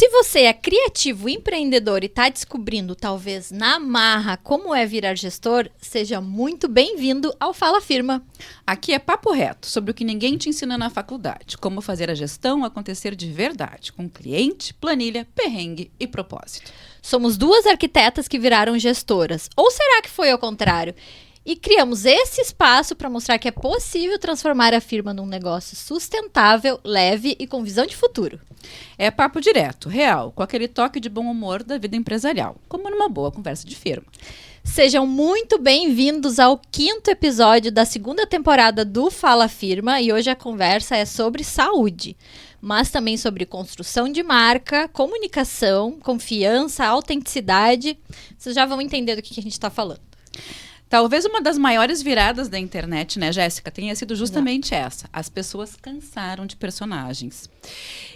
Se você é criativo, empreendedor e está descobrindo, talvez na marra, como é virar gestor, seja muito bem-vindo ao Fala Firma. Aqui é papo reto sobre o que ninguém te ensina na faculdade. Como fazer a gestão acontecer de verdade, com cliente, planilha, perrengue e propósito. Somos duas arquitetas que viraram gestoras. Ou será que foi ao contrário? E criamos esse espaço para mostrar que é possível transformar a firma num negócio sustentável, leve e com visão de futuro. É papo direto, real, com aquele toque de bom humor da vida empresarial, como numa boa conversa de firma. Sejam muito bem-vindos ao 5º episódio da 2ª temporada do Fala Firma, e hoje a conversa é sobre saúde, mas também sobre construção de marca, comunicação, confiança, autenticidade. Vocês já vão entender do que a gente está falando. Talvez uma das maiores viradas da internet, né, Jéssica, tenha sido justamente essa. As pessoas cansaram de personagens.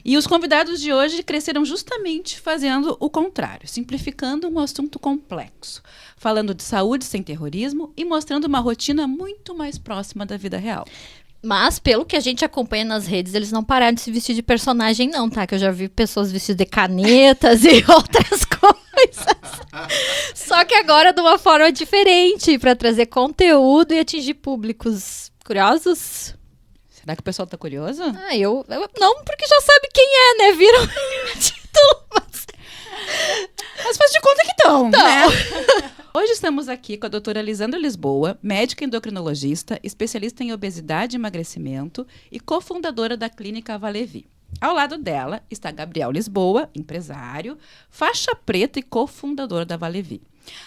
E os convidados de hoje cresceram justamente fazendo o contrário, simplificando um assunto complexo, falando de saúde sem terrorismo e mostrando uma rotina muito mais próxima da vida real. Mas, pelo que a gente acompanha nas redes, eles não pararam de se vestir de personagem não, tá? Que eu já vi pessoas vestidas de canetas e outras coisas. Só que agora de uma forma diferente, para trazer conteúdo e atingir públicos curiosos. Será que o pessoal tá curioso? Eu não, porque já sabe quem é, né? Viram o título, mas faz de conta que estão, né? Hoje estamos aqui com a doutora Lisandra Lisboa, médica endocrinologista, especialista em obesidade e emagrecimento e cofundadora da clínica Valevi. Ao lado dela está Gabriel Lisboa, empresário, faixa preta e cofundador da Valevi.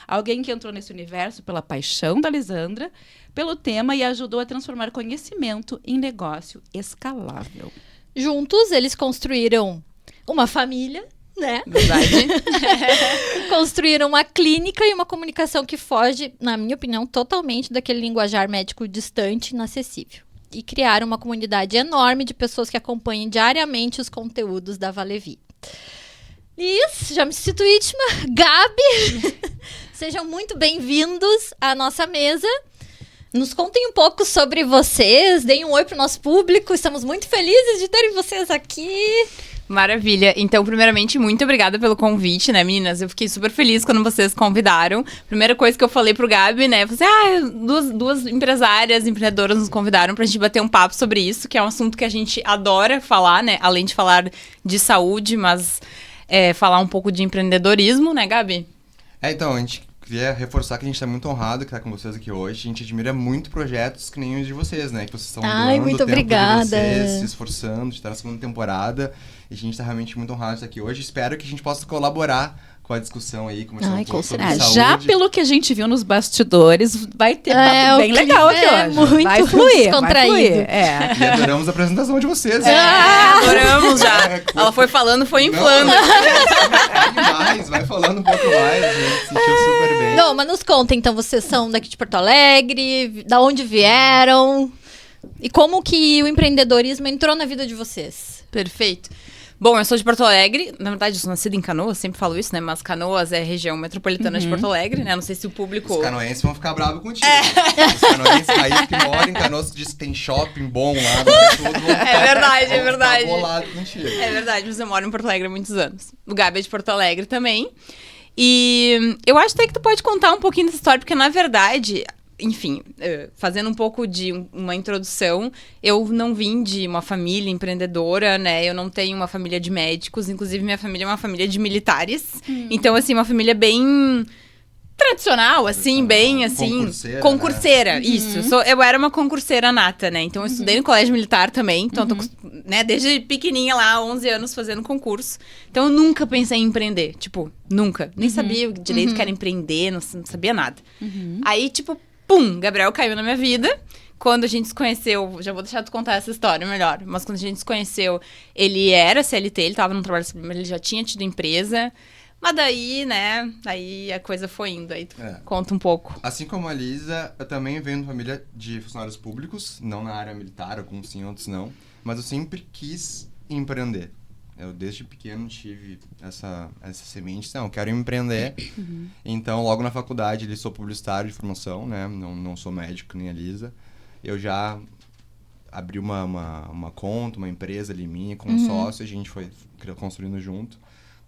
Alguém que entrou nesse universo pela paixão da Lisandra, pelo tema e ajudou a transformar conhecimento em negócio escalável. Juntos, eles construíram uma família, né? Verdade. Construíram uma clínica e uma comunicação que foge, na minha opinião, totalmente daquele linguajar médico distante e inacessível. E criaram uma comunidade enorme de pessoas que acompanham diariamente os conteúdos da Valevi. Isso, já me sinto íntima. Gabi, sejam muito bem-vindos à nossa mesa. Nos contem um pouco sobre vocês, deem um oi para o nosso público. Estamos muito felizes de terem vocês aqui. Maravilha. Então, primeiramente, muito obrigada pelo convite, né, meninas? Eu fiquei super feliz quando vocês convidaram. Primeira coisa que eu falei pro Gabi, né? Eu falei, duas empresárias, empreendedoras nos convidaram pra gente bater um papo sobre isso, que é um assunto que a gente adora falar, né? Além de falar de saúde, mas falar um pouco de empreendedorismo, né, Gabi? Então, a gente queria reforçar que a gente está muito honrado que tá com vocês aqui hoje. A gente admira muito projetos que nem os de vocês, né? Que vocês estão doando muito o tempo obrigada. de vocês, se esforçando, de estar na 2ª temporada. E a gente está realmente muito honrado de estar aqui hoje. Espero que a gente possa colaborar com a discussão aí, conversar um pouco sobre saúde. Já pelo que a gente viu nos bastidores, vai ter papo bem legal aqui hoje. Muito vai fluir, descontraído. vai fluir. E adoramos a apresentação de vocês. Adoramos já. Ela foi falando, foi inflando. Vai falando um pouco mais, a gente se sentiu super bem. Não, mas nos contem, então, vocês são daqui de Porto Alegre, da onde vieram e como que o empreendedorismo entrou na vida de vocês? Perfeito. Bom, eu sou de Porto Alegre. Na verdade, eu sou nascida em Canoas, sempre falo isso, né? Mas Canoas é a região metropolitana de Porto Alegre, né? Não sei se o público... Os canoenses vão ficar bravos contigo. Os canoenses aí que moram em Canoas, que diz que tem shopping bom lá, tudo, vão ficar, é verdade. bolado contigo. É verdade, mas eu moro em Porto Alegre há muitos anos. O Gabi é de Porto Alegre também. E eu acho até que tu pode contar um pouquinho dessa história, porque na verdade... Enfim, fazendo um pouco de uma introdução, eu não vim de uma família empreendedora, né? Eu não tenho uma família de médicos, inclusive minha família é uma família de militares. Então, assim, uma família bem tradicional, assim, bem, assim... Concurseira, né? Isso. Eu era uma concurseira nata, né? Então, eu estudei no colégio militar também. Então, eu tô, né, desde pequenininha lá, 11 anos, fazendo concurso. Então, eu nunca pensei em empreender. Tipo, nunca. Nem sabia direito que era empreender, não sabia nada. Aí, tipo... Pum! Gabriel caiu na minha vida. Quando a gente se conheceu, já vou deixar tu contar essa história melhor, mas quando a gente se conheceu, ele era CLT, ele tava no trabalho, mas ele já tinha tido empresa. Mas daí, né, aí a coisa foi indo, aí tu conta um pouco. Assim como a Lisa, eu também venho de família de funcionários públicos, não na área militar, alguns sim, outros não, mas eu sempre quis empreender. Eu, desde pequeno, tive essa semente. Não, eu quero empreender. Então, logo na faculdade, eu sou publicitário de formação, né? Não sou médico, nem a Lisa. Eu já abri uma conta, uma empresa ali minha, com um sócio. A gente foi construindo junto.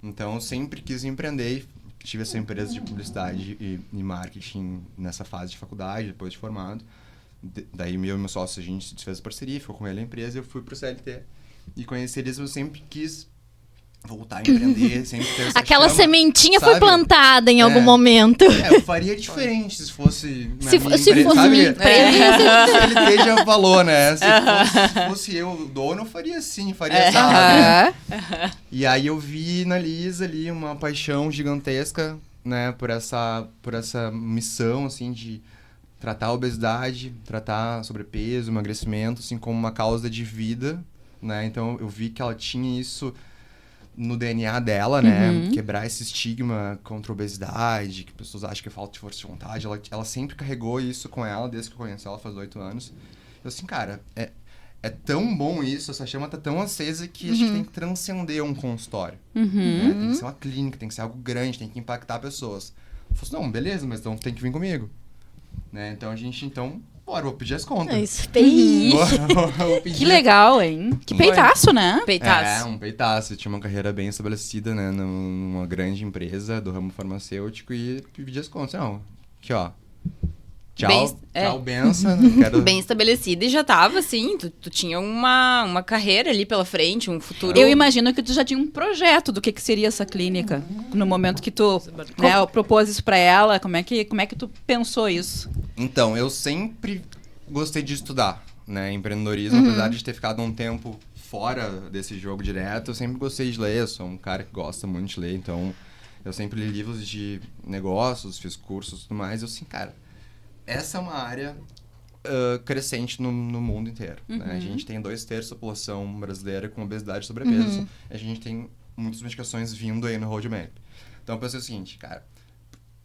Então, eu sempre quis empreender. Tive essa empresa de publicidade e marketing nessa fase de faculdade, depois de formado. Daí, eu e meu sócio, a gente se desfez a parceria, ficou com ele a empresa, eu fui pro CLT. E conhecer eles, eu sempre quis voltar a empreender, sempre ter essa Aquela chama, sementinha sabe? foi plantada em algum momento. Eu faria diferente se fosse Se fosse minha empresa. CLT já falou, né? Se fosse eu o dono, eu faria assim, faria essa. E aí eu vi na Lisa ali uma paixão gigantesca, né? Por essa missão, assim, de tratar a obesidade, tratar sobrepeso, emagrecimento, assim, como uma causa de vida, né? Então eu vi que ela tinha isso no DNA dela, né? Quebrar esse estigma contra a obesidade, que pessoas acham que é falta de força de vontade. Ela sempre carregou isso com ela, desde que eu conheci ela faz 8 anos. Eu assim, cara, é tão bom isso, essa chama tá tão acesa que acho que tem que transcender um consultório. Né? Tem que ser uma clínica, tem que ser algo grande, tem que impactar pessoas. Eu falei assim, não, beleza, mas então tem que vir comigo. Né? Então a gente, bora, vou pedir as contas. É isso, bem. Vou pedir. Que legal, hein? Que peitaço, né? Peitaço. Um peitaço. Eu tinha uma carreira bem estabelecida, né? Numa grande empresa do ramo farmacêutico e pedi as contas. Não, aqui, ó. Tchau, benção. Bem estabelecida e já tava, assim, tu tinha uma carreira ali pela frente, um futuro. Eu imagino que tu já tinha um projeto do que seria essa clínica. No momento que tu propôs isso pra ela, como é que tu pensou isso? Então, eu sempre gostei de estudar, né? Empreendedorismo, apesar de ter ficado um tempo fora desse jogo direto, eu sempre gostei de ler. Eu sou um cara que gosta muito de ler, então eu sempre li livros de negócios, fiz cursos e tudo mais. Eu assim, cara, essa é uma área crescente no mundo inteiro. Né? A gente tem 2/3 da população brasileira com obesidade e sobrepeso. A gente tem muitas medicações vindo aí no roadmap. Então eu pensei o seguinte, cara,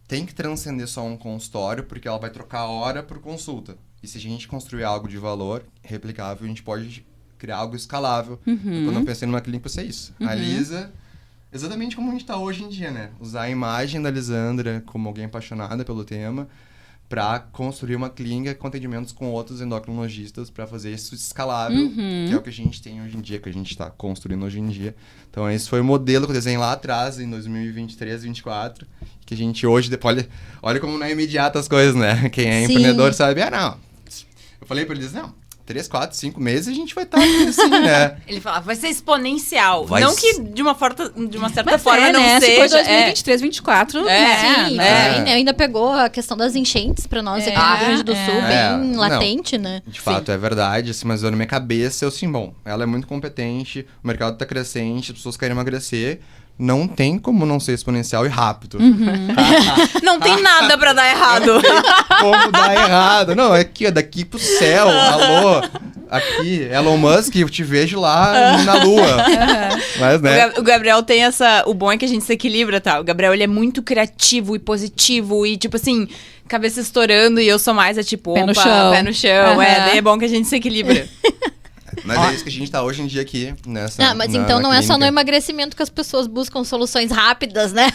tem que transcender só um consultório, porque ela vai trocar hora por consulta. E se a gente construir algo de valor replicável, a gente pode criar algo escalável. Quando eu pensei numa clínica, eu pensei isso. A Lisa, exatamente como a gente está hoje em dia, né? Usar a imagem da Lisandra como alguém apaixonada pelo tema, para construir uma clínica com atendimentos com outros endocrinologistas para fazer isso escalável, que é o que a gente tem hoje em dia, que a gente está construindo hoje em dia. Então, esse foi o modelo que eu desenhei lá atrás, em 2023, 2024, que a gente hoje, depois, olha como não é imediato as coisas, né? Quem é empreendedor sabe, não. Eu falei para eles, não, 3, 4, 5 meses a gente vai estar assim, né? Ele falava, vai ser exponencial. Vai não que de uma certa forma não né? seja. Se for 2023, 2024, Sim, ainda pegou a questão das enchentes pra nós aqui no Rio Grande do Sul, bem latente, né? De fato, é verdade, assim, mas na minha cabeça, eu assim, bom, ela é muito competente, o mercado tá crescente, as pessoas querem emagrecer, não tem como não ser exponencial e rápido. Não tem nada pra dar errado. Como dar errado? Não, é aqui, ó, daqui pro céu, alô, aqui, Elon Musk, eu te vejo lá na Lua. Mas, né? O Gabriel tem o bom é que a gente se equilibra, tá? O Gabriel, ele é muito criativo e positivo e, tipo assim, cabeça estourando e eu sou mais, tipo, pé no chão. Pé no chão. Daí é bom que a gente se equilibra. Mas é isso que a gente tá hoje em dia aqui, nessa. Não, mas então não é só no emagrecimento que as pessoas buscam soluções rápidas, né?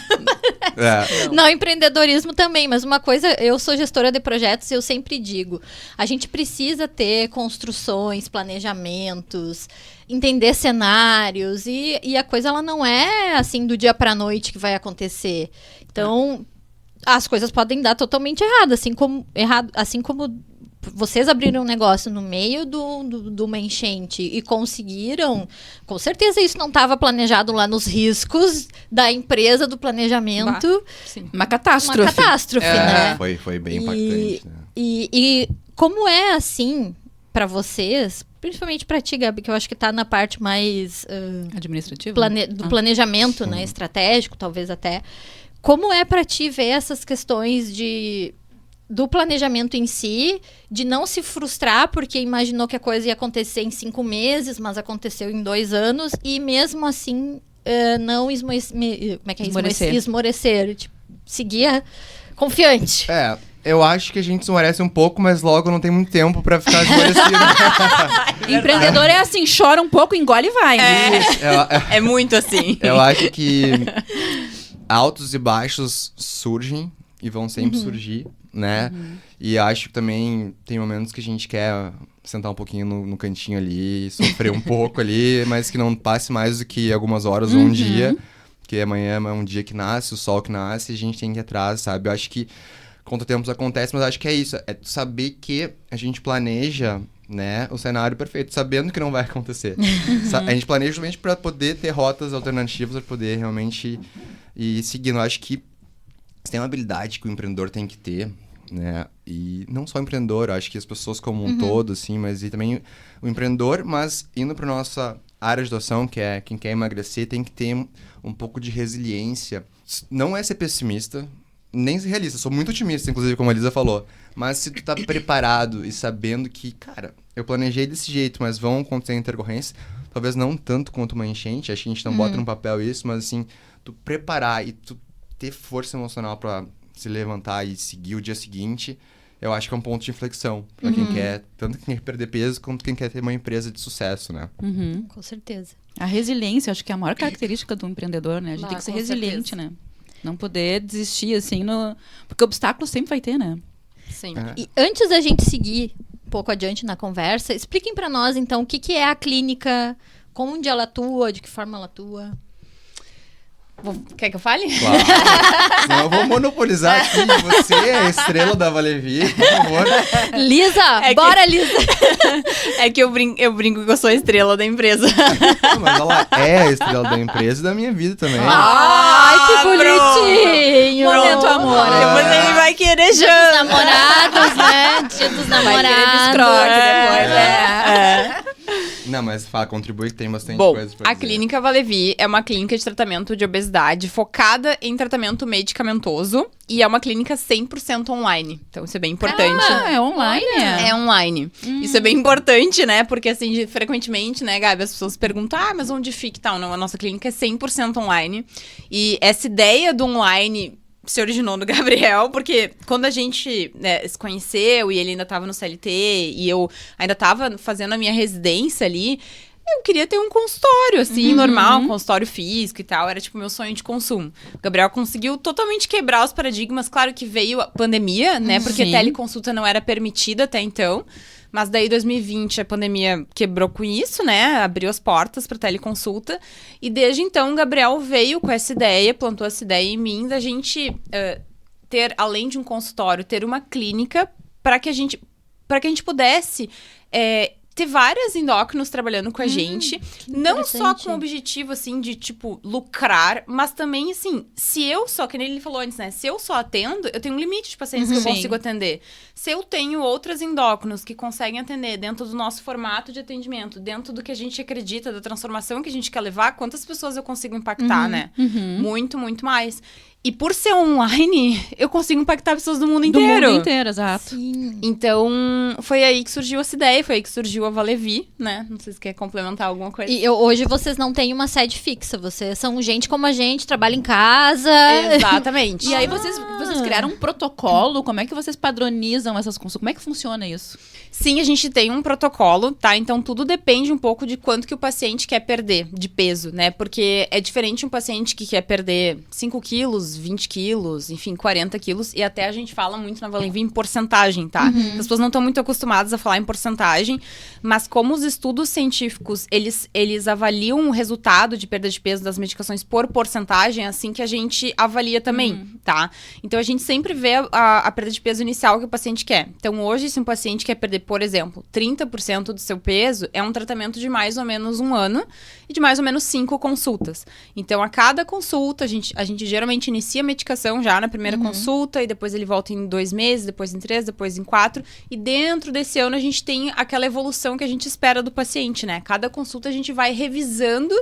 Não, empreendedorismo também, mas uma coisa, eu sou gestora de projetos e eu sempre digo, a gente precisa ter construções, planejamentos, entender cenários e a coisa ela não é assim do dia pra noite que vai acontecer. Então, as coisas podem dar totalmente errado, assim como vocês abriram um negócio no meio de uma enchente e conseguiram, com certeza isso não estava planejado lá nos riscos da empresa, do planejamento. Sim. Uma catástrofe. Uma catástrofe, né? Foi bem impactante. Né? E como é assim para vocês, principalmente para ti, Gabi, que eu acho que tá na parte mais administrativa do planejamento, né, estratégico, talvez até. Como é para ti ver essas questões do planejamento em si, de não se frustrar porque imaginou que a coisa ia acontecer em 5 meses, mas aconteceu em 2 anos, e mesmo assim não esmorecer, tipo, seguir confiante. Eu acho que a gente esmorece um pouco, mas logo não tem muito tempo pra ficar esmorecido. Empreendedor é assim, chora um pouco, engole e vai. É muito assim. Eu acho que altos e baixos surgem e vão sempre surgir, né? E acho que também tem momentos que a gente quer sentar um pouquinho no cantinho ali, sofrer um pouco ali, mas que não passe mais do que algumas horas ou um dia, porque amanhã é um dia que nasce, o sol que nasce, e a gente tem que ir atrás, sabe? Eu acho que contratempos acontecem, mas eu acho que é isso. É saber que a gente planeja, né, o cenário perfeito, sabendo que não vai acontecer. A gente planeja justamente para poder ter rotas alternativas, para poder realmente ir seguindo. Eu acho que tem uma habilidade que o empreendedor tem que ter, né? E não só o empreendedor, eu acho que as pessoas como um todo, assim, mas e também o empreendedor, mas indo para nossa área de atuação, que é quem quer emagrecer, tem que ter um pouco de resiliência. Não é ser pessimista, nem ser realista. Sou muito otimista, inclusive, como a Lisa falou. Mas se tu tá preparado e sabendo que, cara, eu planejei desse jeito, mas vão acontecer intercorrências, talvez não tanto quanto uma enchente, acho que a gente não bota no papel isso, mas assim, tu preparar e tu ter força emocional pra se levantar e seguir o dia seguinte, eu acho que é um ponto de inflexão pra quem quer, tanto quem quer perder peso, quanto quem quer ter uma empresa de sucesso, né? Com certeza. A resiliência, acho que é a maior característica do empreendedor, né? A gente tem que ser com resiliente, certeza. né? Não poder desistir, assim, porque obstáculos sempre vai ter, né? Sim. E antes da gente seguir um pouco adiante na conversa, expliquem pra nós, então, o que é a clínica, onde ela atua, de que forma ela atua. Quer que eu fale? Claro. Senão eu vou monopolizar aqui. Você é a estrela da Valevi, por favor. Lisa, É que- bora, Lisa! É que eu brinco que eu sou a estrela da empresa. Não, mas ela é a estrela da empresa e da minha vida também. Ai, que bonitinho! Momento amor. Depois ele vai querer Dia dos janta. namorados, né? Dia dos Vai querer namorados. biscroque depois, né? Não, mas fala, contribui que tem bastante Bom, coisa pra a dizer. Clínica Valevi é uma clínica de tratamento de obesidade focada em tratamento medicamentoso e é uma clínica 100% online. Então isso é bem importante. Ah, é online? É online. Isso é bem importante, né? Porque, assim, frequentemente, né, Gabi, as pessoas perguntam, mas onde fica e tal? Não, a nossa clínica é 100% online. E essa ideia do online se originou do Gabriel, porque quando a gente se conheceu e ele ainda tava no CLT e eu ainda tava fazendo a minha residência ali, eu queria ter um consultório, assim, normal, um consultório físico e tal. Era, tipo, meu sonho de consumo. O Gabriel conseguiu totalmente quebrar os paradigmas. Claro que veio a pandemia, né? Porque Sim. teleconsulta não era permitida até então. Mas daí, 2020, a pandemia quebrou com isso, né? Abriu as portas para teleconsulta. E desde então, o Gabriel veio com essa ideia, plantou essa ideia em mim, da gente ter, além de um consultório, ter uma clínica para que a gente pudesse ter várias endócrinos trabalhando com a gente. Não só interessante. com o objetivo, assim, de, tipo, lucrar, mas também, assim, se eu só, que nem ele falou antes, né? Se eu só atendo, eu tenho um limite de pacientes que eu Sim. consigo atender. Se eu tenho outras endócrinos que conseguem atender dentro do nosso formato de atendimento, dentro do que a gente acredita, da transformação que a gente quer levar, quantas pessoas eu consigo impactar, né? Muito, muito mais. E por ser online, eu consigo impactar pessoas do mundo Do inteiro. mundo inteiro, exato. Sim. Então, foi aí que surgiu essa ideia, foi aí que surgiu a Valevi, né? Não sei se quer complementar alguma coisa. E hoje vocês não têm uma sede fixa, vocês são gente como a gente, trabalha em casa. Exatamente. E aí vocês criaram um protocolo? Como é que vocês padronizam essas consultas? Como é que funciona isso? Sim, a gente tem um protocolo, tá? Então, tudo depende um pouco de quanto que o paciente quer perder de peso, né? Porque é diferente um paciente que quer perder 5 quilos, 20 quilos, enfim, 40 quilos. E até a gente fala muito na Valevi em porcentagem, tá? As pessoas não estão muito acostumadas a falar em porcentagem. Mas como os estudos científicos, eles avaliam o resultado de perda de peso das medicações por porcentagem, assim que a gente avalia também, tá? Então, a gente sempre vê a perda de peso inicial que o paciente quer. Então, hoje, se um paciente quer perder, por exemplo, 30% do seu peso, é um tratamento de mais ou menos 1 ano e de mais ou menos 5 consultas. Então, a cada consulta, a gente geralmente inicia a medicação já na primeira consulta e depois ele volta em 2 meses, depois em 3, depois em 4. E dentro desse ano, a gente tem aquela evolução que a gente espera do paciente, né? Cada consulta, a gente vai revisando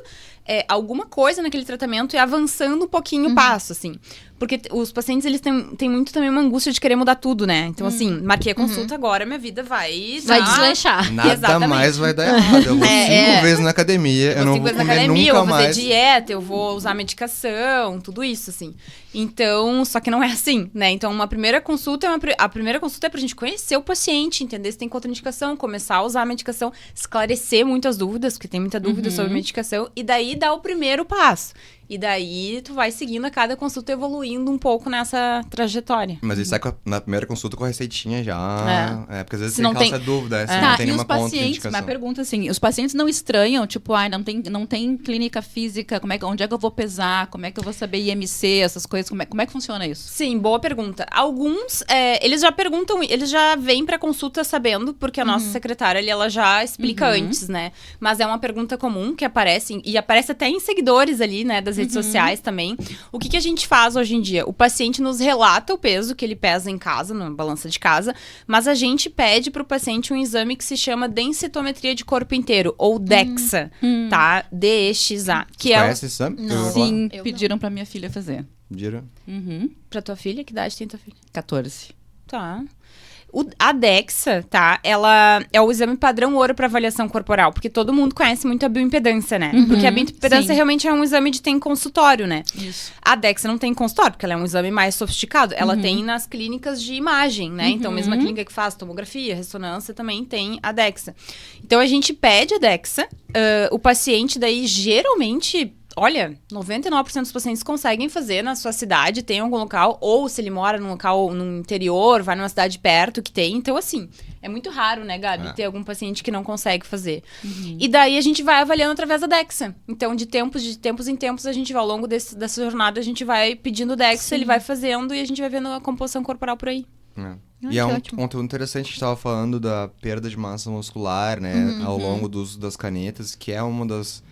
alguma coisa naquele tratamento e avançando um pouquinho o passo, assim. Porque os pacientes, eles têm muito também uma angústia de querer mudar tudo, né? Então, assim, marquei a consulta, agora minha vida vai Deslanchar. Nada Exatamente. mais vai dar errado. Eu vou 5 vezes na academia, eu não vou comer nunca eu vou fazer mais. dieta, eu vou usar medicação, tudo isso, assim. Então, só que não é assim, né? Então, a primeira consulta é pra gente conhecer o paciente, entender se tem contraindicação, começar a usar a medicação, esclarecer muitas dúvidas, porque tem muita dúvida sobre medicação, e daí dar o primeiro passo. E daí tu vai seguindo a cada consulta, evoluindo um pouco nessa trajetória. Mas ele sai na primeira consulta com a receitinha já. Porque às vezes Se tem não aquela tem- dúvida, se Tá, não tem e nenhuma os pacientes, contraindicação. uma pergunta assim, os pacientes não estranham, tipo, não tem clínica física, onde é que eu vou pesar, como é que eu vou saber IMC, essas coisas, como é que funciona isso? Sim, boa pergunta. Alguns, eles já perguntam, eles já vêm pra consulta sabendo, porque a nossa secretária ali, ela já explica antes, né? Mas é uma pergunta comum que aparece, e aparece até em seguidores ali, né, das redes sociais também. O que a gente faz hoje em dia? O paciente nos relata o peso que ele pesa em casa, na balança de casa, mas a gente pede pro paciente um exame que se chama densitometria de corpo inteiro, ou DEXA, tá? DEXA, que é Conhece esse exame? Não. Eu vou falar. Sim, Eu pediram pra minha filha fazer. Dira. pra tua filha. Que idade tem tua filha? 14. Tá. A DEXA, tá? Ela é o exame padrão ouro para avaliação corporal, porque todo mundo conhece muito a bioimpedância, né? Porque a bioimpedância sim. realmente é um exame de tem consultório, né? Isso. A DEXA não tem consultório, porque ela é um exame mais sofisticado. Ela tem nas clínicas de imagem, né? Então, mesmo a clínica que faz tomografia, ressonância, também tem a DEXA. Então, a gente pede a DEXA, o paciente daí, geralmente... Olha, 99% dos pacientes conseguem fazer na sua cidade, tem algum local, ou se ele mora num local no interior, vai numa cidade perto que tem. Então, assim, é muito raro, né, Gabi, ter algum paciente que não consegue fazer. E daí a gente vai avaliando através da DEXA. Então, de tempos em tempos, a gente vai, ao longo dessa jornada, a gente vai pedindo DEXA, ele vai fazendo e a gente vai vendo a composição corporal por aí. E é que um ótimo. conteúdo interessante, a gente estava falando da perda de massa muscular, né, ao longo do uso das canetas, que é um dos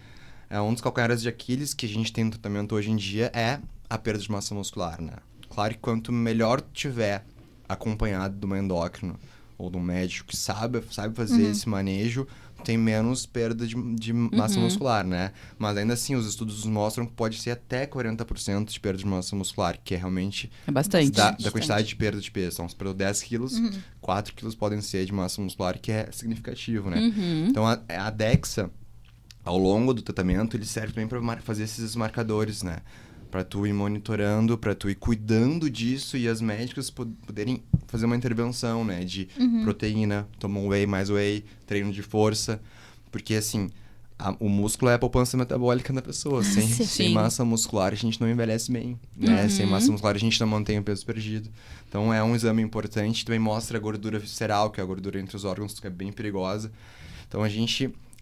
calcanhares de Aquiles que a gente tem no tratamento hoje em dia, é a perda de massa muscular, né. Claro que quanto melhor tu tiver acompanhado de um endócrino ou de um médico que sabe fazer esse manejo, tem menos perda de massa muscular, né? Mas ainda assim, os estudos mostram que pode ser até 40% de perda de massa muscular, que é realmente É bastante. da quantidade de perda de peso. Então, se perdeu 10 quilos, 4 quilos podem ser de massa muscular, que é significativo, né? Então, a DEXA, ao longo do tratamento, ele serve também para fazer esses marcadores, né? Para tu ir monitorando, para tu ir cuidando disso e as médicas poderem fazer uma intervenção, né? De proteína, tomar um whey, mais whey, treino de força. Porque, assim, o músculo é a poupança metabólica da pessoa. Sem massa muscular, a gente não envelhece bem, né? Sem massa muscular, a gente não mantém o peso perdido. Então, é um exame importante. Também mostra a gordura visceral, que é a gordura entre os órgãos, que é bem perigosa. Então,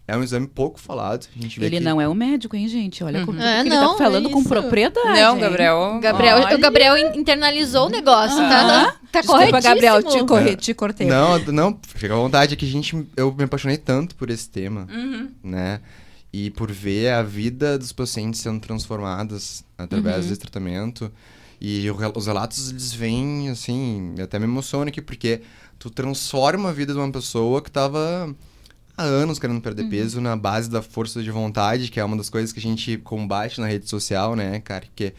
é um exame pouco falado. A gente vê Ele que... não é o médico, hein, gente? Olha como ele não, tá falando é com isso. propriedade. Não, hein? Gabriel. O Gabriel internalizou o negócio, tá? Tá Desculpa, corretíssimo. Gabriel, te cortei. Não, fica à vontade. É que eu me apaixonei tanto por esse tema, né? E por ver a vida dos pacientes sendo transformadas através desse tratamento. E os relatos, eles vêm, assim, eu até me emociono aqui, porque tu transforma a vida de uma pessoa que tava há anos querendo perder peso na base da força de vontade, que é uma das coisas que a gente combate na rede social, né, cara? Porque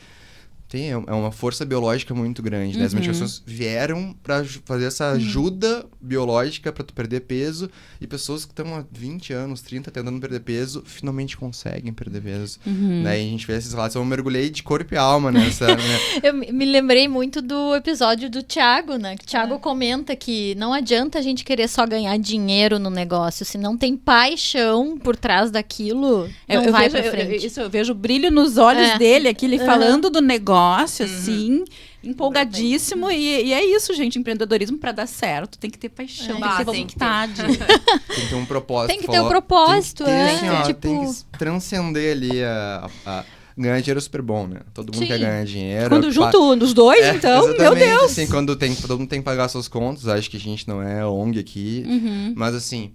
é uma força biológica muito grande, né? As medicações vieram pra fazer essa ajuda biológica pra tu perder peso, e pessoas que estão há 20 anos, 30, tentando perder peso, finalmente conseguem perder peso. Né? E a gente vê esses relatos, eu mergulhei de corpo e alma nessa... né? Eu me lembrei muito do episódio do Thiago, né? Que o Thiago comenta que não adianta a gente querer só ganhar dinheiro no negócio. Se não tem paixão por trás daquilo, não vai pra frente. Eu vejo o brilho nos olhos dele, aqui ele falando do negócio, assim, empolgadíssimo. E é isso, gente. Empreendedorismo, pra dar certo, tem que ter paixão, tem que ter tem que ter. vontade. Tem que ter um propósito. Tem que ter um propósito, tem que ter, assim, ó, tipo... tem que transcender ali a... Ganhar dinheiro é super bom, né? Todo mundo Sim. quer ganhar dinheiro. Quando junto os dois, então, meu exatamente, Deus. assim, quando todo mundo tem que pagar suas contas, acho que a gente não é ONG aqui. Mas assim,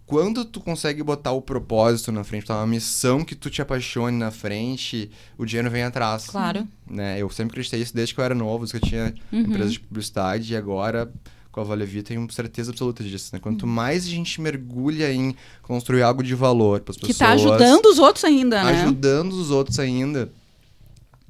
quando tu consegue botar o propósito na frente, botar uma missão que tu te apaixone na frente, o dinheiro vem atrás. Claro. Né? Eu sempre acreditei isso desde que eu era novo, desde que eu tinha empresa de publicidade, e agora... com a Vale Vita, tenho certeza absoluta disso, né? Quanto mais a gente mergulha em construir algo de valor para as pessoas... Que tá ajudando os outros ainda, né? Ajudando os outros ainda,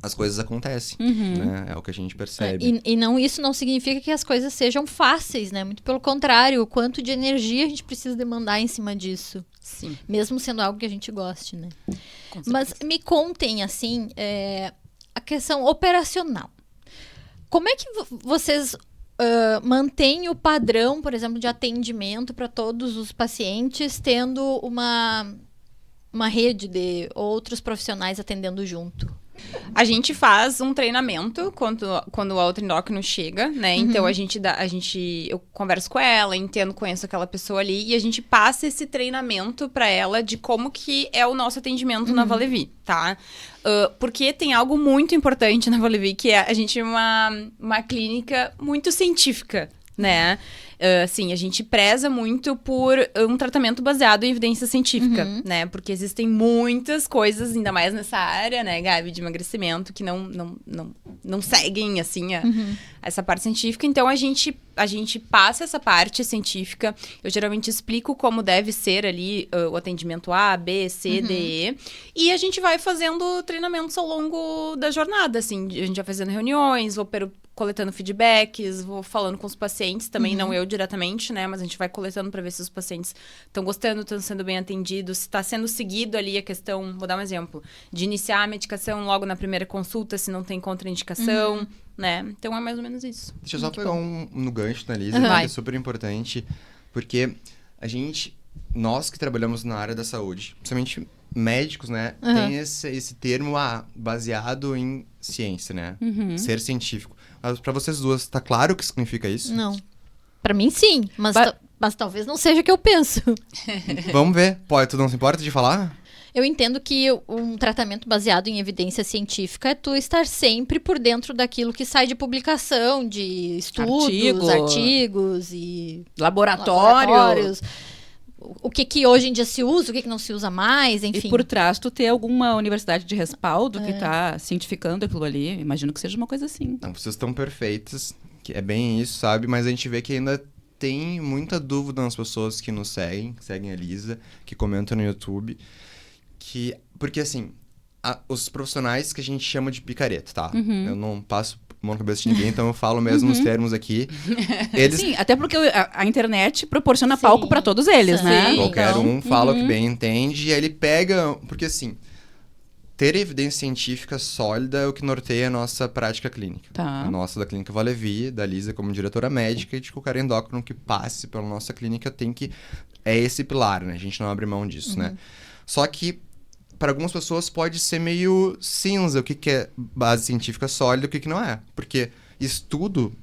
as coisas acontecem, né? É o que a gente percebe. E isso não significa que as coisas sejam fáceis, né? Muito pelo contrário, o quanto de energia a gente precisa demandar em cima disso. Sim. Mesmo sendo algo que a gente goste, né? Mas me contem, assim, a questão operacional. Como é que vocês... mantém o padrão, por exemplo, de atendimento para todos os pacientes, tendo uma rede de outros profissionais atendendo junto? A gente faz um treinamento quando o outro endócrino chega, né? Então eu converso com ela, conheço aquela pessoa ali e a gente passa esse treinamento pra ela de como que é o nosso atendimento na Valevi, tá? Porque tem algo muito importante na Valevi, que é a gente é uma clínica muito científica, né? Assim, a gente preza muito por um tratamento baseado em evidência científica, né? Porque existem muitas coisas, ainda mais nessa área, né, Gabi, de emagrecimento, que não seguem, assim, essa parte científica. Então, a gente passa essa parte científica. Eu geralmente explico como deve ser ali o atendimento A, B, C, D, E. E a gente vai fazendo treinamentos ao longo da jornada, assim. A gente vai fazendo reuniões, coletando feedbacks, vou falando com os pacientes também, não eu diretamente, né? Mas a gente vai coletando para ver se os pacientes estão gostando, estão sendo bem atendidos, se está sendo seguido ali a questão, vou dar um exemplo, de iniciar a medicação logo na primeira consulta, se não tem contraindicação, né? Então é mais ou menos isso. Deixa eu só pegar no gancho da Lisa, que é super importante, porque nós que trabalhamos na área da saúde, principalmente médicos, né, tem esse termo baseado em ciência, né? Ser científico. Mas pra vocês duas, tá claro o que significa isso? Não. Pra mim, sim. Mas talvez não seja o que eu penso. Vamos ver. Tu não se importa de falar? Eu entendo que um tratamento baseado em evidência científica é tu estar sempre por dentro daquilo que sai de publicação, de estudos, artigos e laboratórios. O que hoje em dia se usa, o que não se usa mais, enfim. E por trás tu ter alguma universidade de respaldo que tá cientificando aquilo ali. Imagino que seja uma coisa assim. Não, vocês estão perfeitas, que é bem isso, sabe? Mas a gente vê que ainda tem muita dúvida nas pessoas que nos seguem a Lisa, que comentam no YouTube. Porque assim, os profissionais que a gente chama de picareta, tá? Eu não passo mão na cabeça de ninguém, então eu falo mesmo os termos aqui. Sim, até porque a internet proporciona palco para todos eles, né? Qualquer um fala o que bem entende, e aí ele pega... Porque assim, ter evidência científica sólida é o que norteia a nossa prática clínica. A nossa da Clínica Valevi, da Lisa como diretora médica, e de qualquer endócrino que passe pela nossa clínica é esse pilar, né? A gente não abre mão disso, né? Só que para algumas pessoas pode ser meio cinza o que é base científica sólida e o que não é. Porque estudo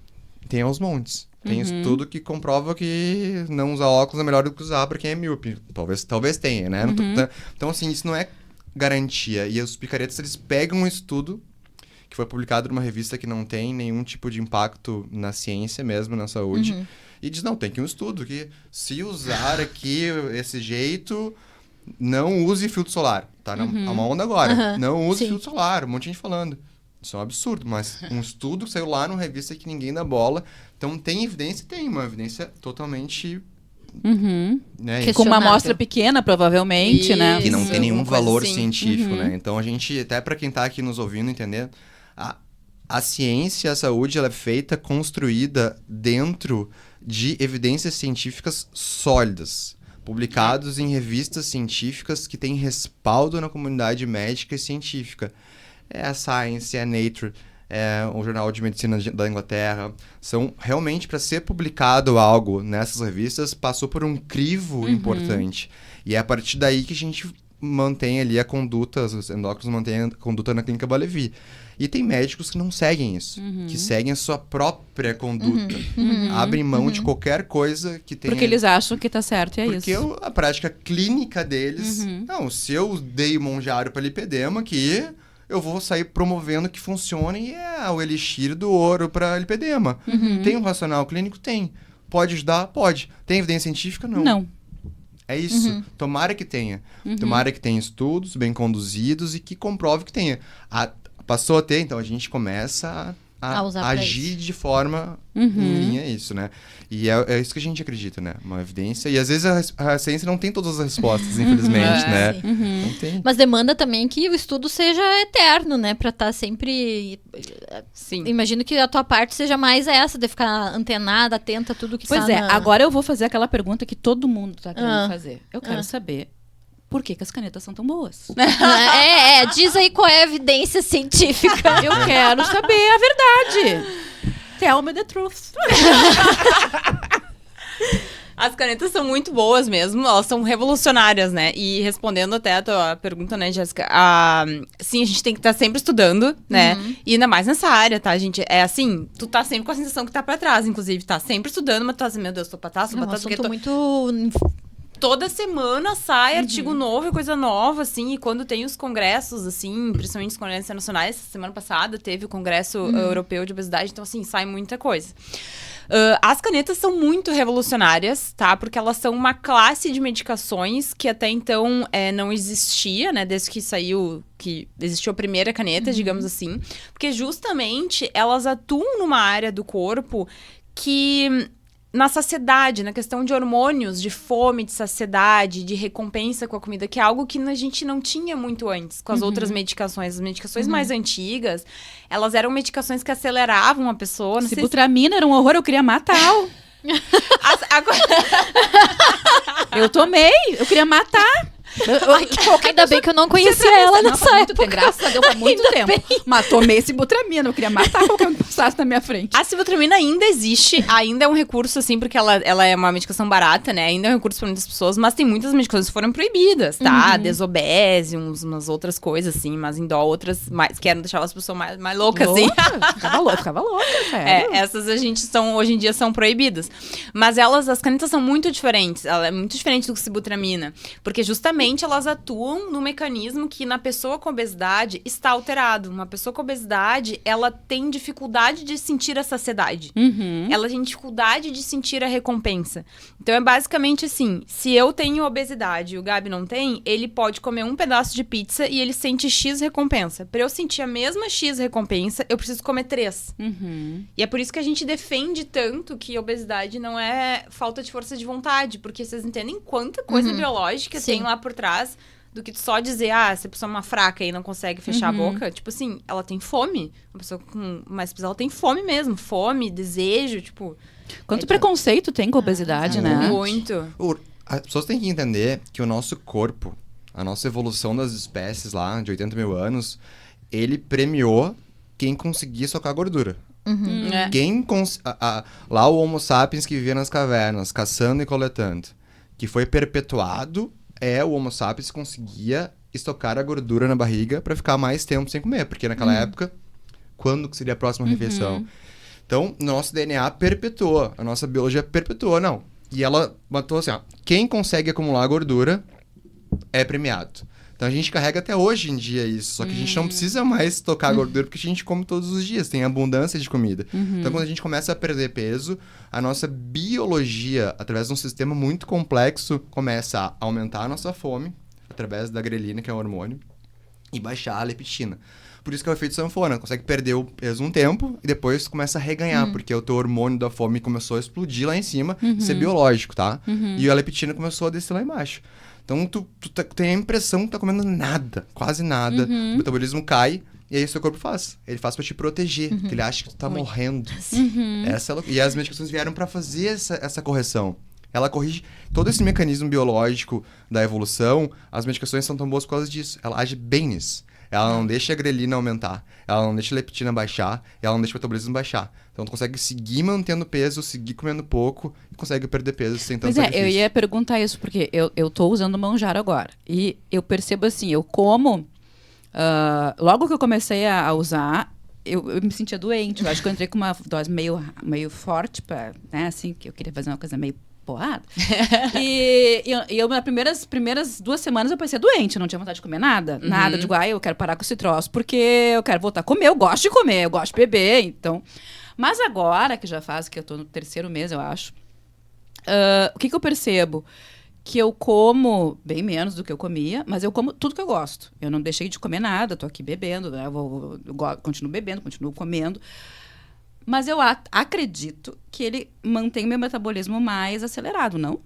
tem aos montes. Tem estudo que comprova que não usar óculos é melhor do que usar para quem é míope. Talvez tenha, né? Então, assim, isso não é garantia. E os picaretas, eles pegam um estudo que foi publicado numa revista que não tem nenhum tipo de impacto na ciência mesmo, na saúde. E diz, não, tem aqui um estudo que se usar aqui esse jeito... Não use filtro solar, tá? É uma onda agora. Não use filtro solar, um monte de gente falando. Isso é um absurdo, mas um estudo saiu lá numa revista que ninguém dá bola. Então tem evidência, tem uma evidência totalmente... Né? Com uma amostra pequena, provavelmente, né? Que não tem nenhum valor científico, né? Então a gente, até para quem tá aqui nos ouvindo, entender, a ciência, a saúde, ela é feita, construída dentro de evidências científicas sólidas. Publicados em revistas científicas que têm respaldo na comunidade médica e científica. É a Science, é a Nature, é o Jornal de Medicina da Inglaterra. São realmente, para ser publicado algo nessas revistas, passou por um crivo importante. E é a partir daí que a gente mantém ali a conduta, os endócrinos mantêm a conduta na Clínica Valevi. E tem médicos que não seguem isso, que seguem a sua própria conduta. Abrem mão de qualquer coisa que tenha... Porque eles acham que tá certo, e é porque isso. Porque a prática clínica deles... Não, se eu dei Monjaro para lipedema aqui, eu vou sair promovendo que funcione e é o elixir do ouro para lipedema. Tem um racional clínico? Tem. Pode ajudar? Pode. Tem evidência científica? Não. Não. É isso. Tomara que tenha. Tomara que tenha estudos bem conduzidos e que comprove que tenha. Passou a ter, então a gente começa a agir de forma em linha isso, né? E é isso que a gente acredita, né? Uma evidência. E às vezes a ciência não tem todas as respostas, infelizmente, né? Não tem. Mas demanda também que o estudo seja eterno, né? Pra estar sempre... Sim. Imagino que a tua parte seja mais essa, de ficar antenada, atenta a tudo que Pois está agora eu vou fazer aquela pergunta que todo mundo tá querendo fazer. Eu quero saber... Por que as canetas são tão boas? Diz aí qual é a evidência científica. Eu quero saber a verdade. Tell me the truth. As canetas são muito boas mesmo, elas são revolucionárias, né? E respondendo até a tua pergunta, né, Jéssica? Sim, a gente tem que estar sempre estudando, né? E ainda mais nessa área, tá, gente? É assim, tu tá sempre com a sensação que tá pra trás, inclusive. Tá sempre estudando, mas tu tá assim, meu Deus, tô pra trás, tô É pra um trás. assunto muito... Toda semana sai artigo novo e coisa nova, assim, e quando tem os congressos, assim, principalmente os congressos internacionais, semana passada teve o Congresso Europeu de Obesidade, então, assim, sai muita coisa. As canetas são muito revolucionárias, tá? Porque elas são uma classe de medicações que até então não existia, né? Desde que existiu a primeira caneta, digamos assim. Porque justamente elas atuam numa área do corpo que... na saciedade, na questão de hormônios, de fome, de saciedade, de recompensa com a comida, que é algo que a gente não tinha muito antes com as outras medicações. As medicações mais antigas, elas eram medicações que aceleravam a pessoa. Sibutramina era um horror, eu queria matar. Eu tomei, eu queria matar. Ainda bem que eu não conhecia ela nessa época. Graças a Deus, há muito tempo. Mas tomei Sibutramina, eu queria matar qualquer um que passasse na minha frente. A sibutramina ainda existe, ainda é um recurso, assim, porque ela é uma medicação barata, né? Ainda é um recurso para muitas pessoas, mas tem muitas medicações que foram proibidas, tá? Desobese, umas outras coisas, assim, mas indó, outras mais, querem deixar as pessoas mais loucas, assim. Ficava louca, sério. Essas hoje em dia são proibidas. Mas as canetas são muito diferentes. Ela é muito diferente do que sibutramina, porque justamente elas atuam no mecanismo que na pessoa com obesidade está alterado. Uma pessoa com obesidade, ela tem dificuldade de sentir a saciedade. Ela tem dificuldade de sentir a recompensa. Então, é basicamente assim, se eu tenho obesidade e o Gabi não tem, ele pode comer um pedaço de pizza e ele sente X recompensa. Para eu sentir a mesma X recompensa, eu preciso comer 3. E é por isso que a gente defende tanto que a obesidade não é falta de força de vontade, porque vocês entendem quanta coisa biológica tem lá por trás do que só dizer, se a pessoa é uma fraca e não consegue fechar a boca. Tipo assim, ela tem fome. Uma pessoa com mais peso, ela tem fome mesmo. Fome, desejo, tipo... Quanto preconceito tem com a obesidade, né? Muito. As pessoas têm que entender que o nosso corpo, a nossa evolução das espécies lá, de 80 mil anos, ele premiou quem conseguia socar gordura. Lá o Homo sapiens que vivia nas cavernas, caçando e coletando, que foi perpetuado, o Homo sapiens conseguia estocar a gordura na barriga para ficar mais tempo sem comer, porque naquela época, quando que seria a próxima refeição? Então, nosso DNA perpetuou, a nossa biologia perpetuou, não. E ela matou assim, quem consegue acumular gordura é premiado. Então a gente carrega até hoje em dia isso, só que a gente não precisa mais tocar gordura porque a gente come todos os dias, tem abundância de comida. Então quando a gente começa a perder peso, a nossa biologia, através de um sistema muito complexo, começa a aumentar a nossa fome, através da grelina, que é um hormônio, e baixar a leptina. Por isso que é o efeito sanfona, consegue perder o peso um tempo e depois começa a reganhar, porque o teu hormônio da fome começou a explodir lá em cima, isso é biológico, tá? E a leptina começou a descer lá embaixo. Então, tu tem a impressão que tá comendo nada, quase nada. O metabolismo cai, e aí o seu corpo faz. Ele faz pra te proteger, porque ele acha que tu tá morrendo. E as medicações vieram pra fazer essa correção. Ela corrige todo esse mecanismo biológico da evolução. As medicações são tão boas por causa disso. Ela age bem nisso. Ela não deixa a grelina aumentar, ela não deixa a leptina baixar, ela não deixa o metabolismo baixar. Então, tu consegue seguir mantendo peso, seguir comendo pouco e consegue perder peso sem tanto sacrifício. Eu ia perguntar isso, porque eu tô usando o Mounjaro agora. E eu percebo assim, eu como... logo que eu comecei a usar, eu me sentia doente. Eu acho que eu entrei com uma dose meio forte, né, assim, que eu queria fazer uma coisa meio porrada. E eu nas primeiras 2 semanas eu parecia doente, eu não tinha vontade de comer nada. Nada, digo, eu quero parar com esse troço, porque eu quero voltar a comer, eu gosto de comer, eu gosto de beber, então... Mas agora, que já faz, que eu tô no 3º mês, eu acho, o que eu percebo? Que eu como bem menos do que eu comia, mas eu como tudo que eu gosto. Eu não deixei de comer nada, tô aqui bebendo, né? Eu continuo bebendo, continuo comendo. Mas eu acredito que ele mantém meu metabolismo mais acelerado, não?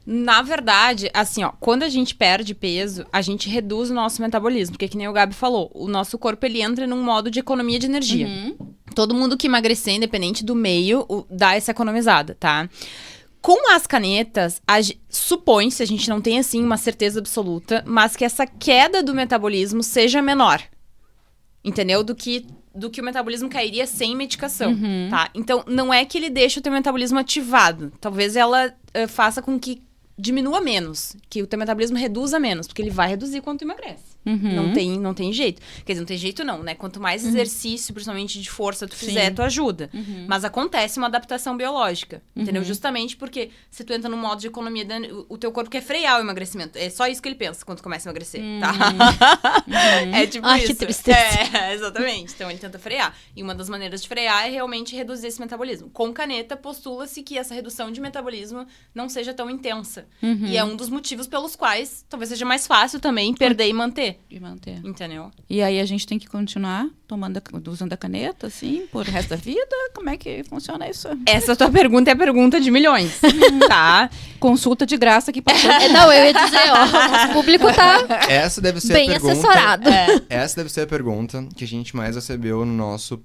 Na verdade, assim, quando a gente perde peso, a gente reduz o nosso metabolismo, porque que nem o Gabi falou, o nosso corpo ele entra num modo de economia de energia. Todo mundo que emagrecer, independente do meio, dá essa economizada, tá? Com as canetas, supõe-se, a gente não tem, assim, uma certeza absoluta, mas que essa queda do metabolismo seja menor. Entendeu? Do que do que o metabolismo cairia sem medicação, tá? Então, não é que ele deixa o teu metabolismo ativado. Talvez ela faça com que diminua menos, que o teu metabolismo reduza menos, porque ele vai reduzir quando tu emagrece. Não tem jeito. Quer dizer, não tem jeito não, né? Quanto mais exercício, principalmente de força, tu fizer, tu ajuda. Mas acontece uma adaptação biológica, entendeu? Justamente porque se tu entra no modo de economia, o teu corpo quer frear o emagrecimento. É só isso que ele pensa quando tu começa a emagrecer, tá? É tipo Ai, isso. que tristeza. Exatamente. Então ele tenta frear. E uma das maneiras de frear é realmente reduzir esse metabolismo. Com caneta, postula-se que essa redução de metabolismo não seja tão intensa. E é um dos motivos pelos quais talvez seja mais fácil também perder e manter. Entendeu? E aí a gente tem que continuar usando a caneta, assim, por resto da vida? Como é que funciona isso? Essa tua pergunta é a pergunta de milhões, tá? Consulta de graça aqui pra Não, eu ia dizer, ó, o nosso público tá Essa deve ser bem a pergunta, assessorado. Essa deve ser a pergunta que a gente mais recebeu no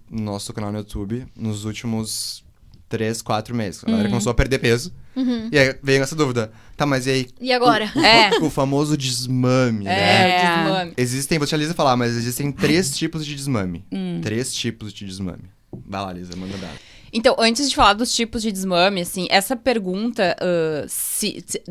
nosso canal no YouTube nos últimos 3, 4 meses. A galera começou a perder peso. E aí veio essa dúvida. Tá, mas e aí? E agora? O famoso desmame, né? O desmame. Existem, vou deixar a Lisa falar, mas existem 3 tipos de desmame. 3 tipos de desmame. Vai lá, Lisa, manda dar. Então, antes de falar dos tipos de desmame, assim, essa pergunta,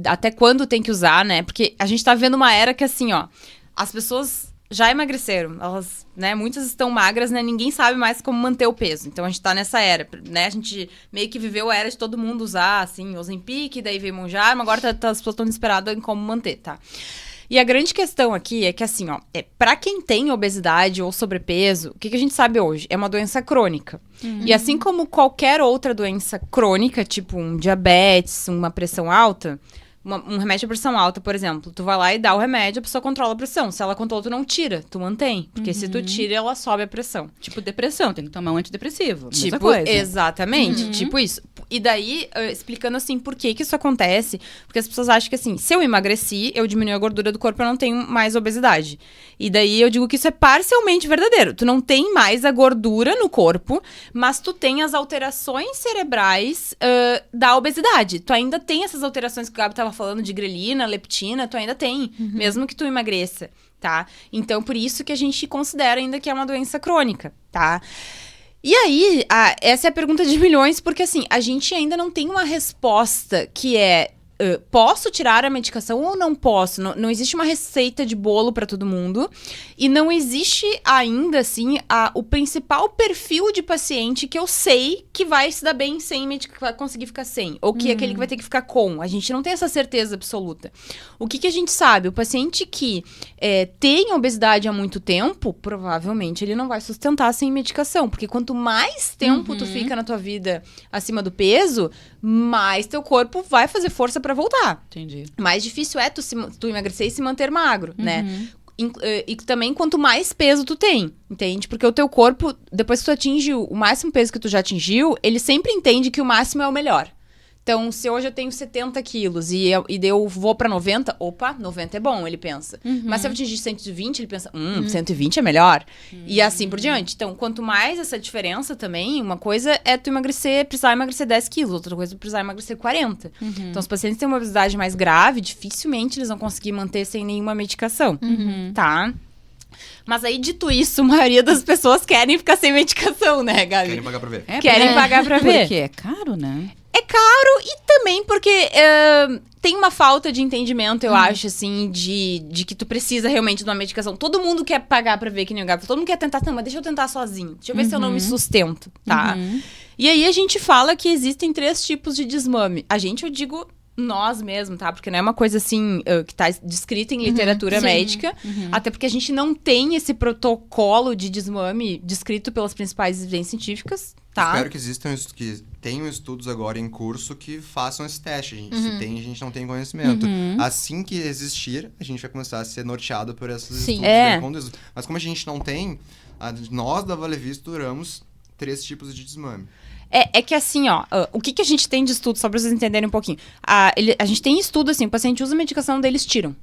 até quando tem que usar, né? Porque a gente tá vivendo uma era que, assim, ó, as pessoas já emagreceram, elas, né, muitas estão magras, né, ninguém sabe mais como manter o peso, então a gente tá nessa era, né, a gente meio que viveu a era de todo mundo usar, assim, Ozempic, daí veio Mounjaro, mas agora as pessoas estão desesperadas em como manter, tá? E a grande questão aqui é que, assim, ó, pra quem tem obesidade ou sobrepeso, o que a gente sabe hoje? É uma doença crônica. E assim como qualquer outra doença crônica, tipo um diabetes, uma pressão alta, um remédio de pressão alta, por exemplo, tu vai lá e dá o remédio, a pessoa controla a pressão. Se ela controla, tu não tira, tu mantém. Porque se tu tira, ela sobe a pressão. Tipo depressão, tem que tomar um antidepressivo. Mesma Tipo, coisa. exatamente, tipo isso. E daí, explicando assim, por que isso acontece, porque as pessoas acham que assim, se eu emagreci, eu diminui a gordura do corpo, eu não tenho mais obesidade. E daí eu digo que isso é parcialmente verdadeiro. Tu não tem mais a gordura no corpo, mas tu tem as alterações cerebrais da obesidade. Tu ainda tem essas alterações que o Gabi tava falando de grelina, leptina, tu ainda tem, mesmo que tu emagreça, tá? Então, por isso que a gente considera ainda que é uma doença crônica, tá? E aí, essa é a pergunta de milhões, porque assim, a gente ainda não tem uma resposta que é posso tirar a medicação ou não posso? Não existe uma receita de bolo para todo mundo. E não existe ainda, assim, o principal perfil de paciente que eu sei que vai se dar bem sem medicação, vai conseguir ficar sem. Ou que é aquele que vai ter que ficar com. A gente não tem essa certeza absoluta. O que a gente sabe? O paciente que tem obesidade há muito tempo, provavelmente ele não vai sustentar sem medicação. Porque quanto mais tempo tu fica na tua vida acima do peso, mais teu corpo vai fazer força pra voltar. Entendi. Mais difícil é tu emagrecer e se manter magro, né? E também quanto mais peso tu tem, entende? Porque o teu corpo, depois que tu atinge o máximo peso que tu já atingiu, ele sempre entende que o máximo é o melhor. Então, se hoje eu tenho 70 quilos e eu vou pra 90, opa, 90 é bom, ele pensa. Mas se eu atingir 120, ele pensa, 120 é melhor. E assim por diante. Então, quanto mais essa diferença também, uma coisa é tu precisar emagrecer 10 quilos, outra coisa é precisar emagrecer 40. Então, os pacientes que têm uma obesidade mais grave, dificilmente eles vão conseguir manter sem nenhuma medicação, tá? Mas aí, dito isso, a maioria das pessoas querem ficar sem medicação, né, Gabi? Querem pagar pra ver. Querem pagar pra ver. Porque é caro, né? É caro e também porque tem uma falta de entendimento, eu acho, assim, de que tu precisa realmente de uma medicação. Todo mundo quer pagar pra ver, que nem o Gabi. Todo mundo quer tentar, não, mas deixa eu tentar sozinho. Deixa eu ver se eu não me sustento, tá? E aí a gente fala que existem 3 tipos de desmame. Eu digo nós mesmo, tá? Porque não é uma coisa assim que tá descrita em literatura médica. Até porque a gente não tem esse protocolo de desmame descrito pelas principais evidências científicas, tá? Espero que existam, que tenham estudos agora em curso que façam esse teste. Se tem, a gente não tem conhecimento. Assim que existir, a gente vai começar a ser norteado por esses estudos bem conduzidos. Mas como a gente não tem, nós da Vale Vista duramos 3 tipos de desmame. É que assim, ó, o que a gente tem de estudo, só pra vocês entenderem um pouquinho. A gente tem estudo, assim, o paciente usa a medicação, daí eles tiram,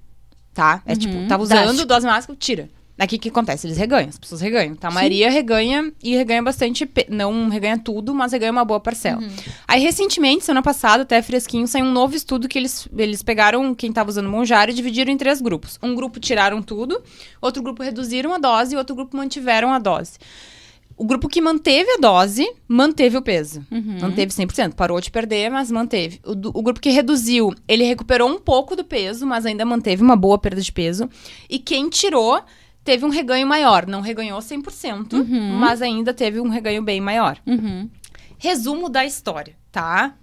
tá? É tipo, tava usando, dose máxima, tira. Aqui o que acontece? Eles reganham, as pessoas reganham, tá? A maioria reganha e reganha bastante, não reganha tudo, mas reganha uma boa parcela. Aí, recentemente, semana passada, até fresquinho, saiu um novo estudo que eles pegaram quem tava usando Mounjaro e dividiram em 3 grupos. Um grupo tiraram tudo, outro grupo reduziram a dose e outro grupo mantiveram a dose. O grupo que manteve a dose, manteve o peso. Uhum. Manteve 100%. Parou de perder, mas manteve. O grupo que reduziu, ele recuperou um pouco do peso, mas ainda manteve uma boa perda de peso. E quem tirou, teve um reganho maior. Não reganhou 100%, mas ainda teve um reganho bem maior. Uhum. Resumo da história, tá?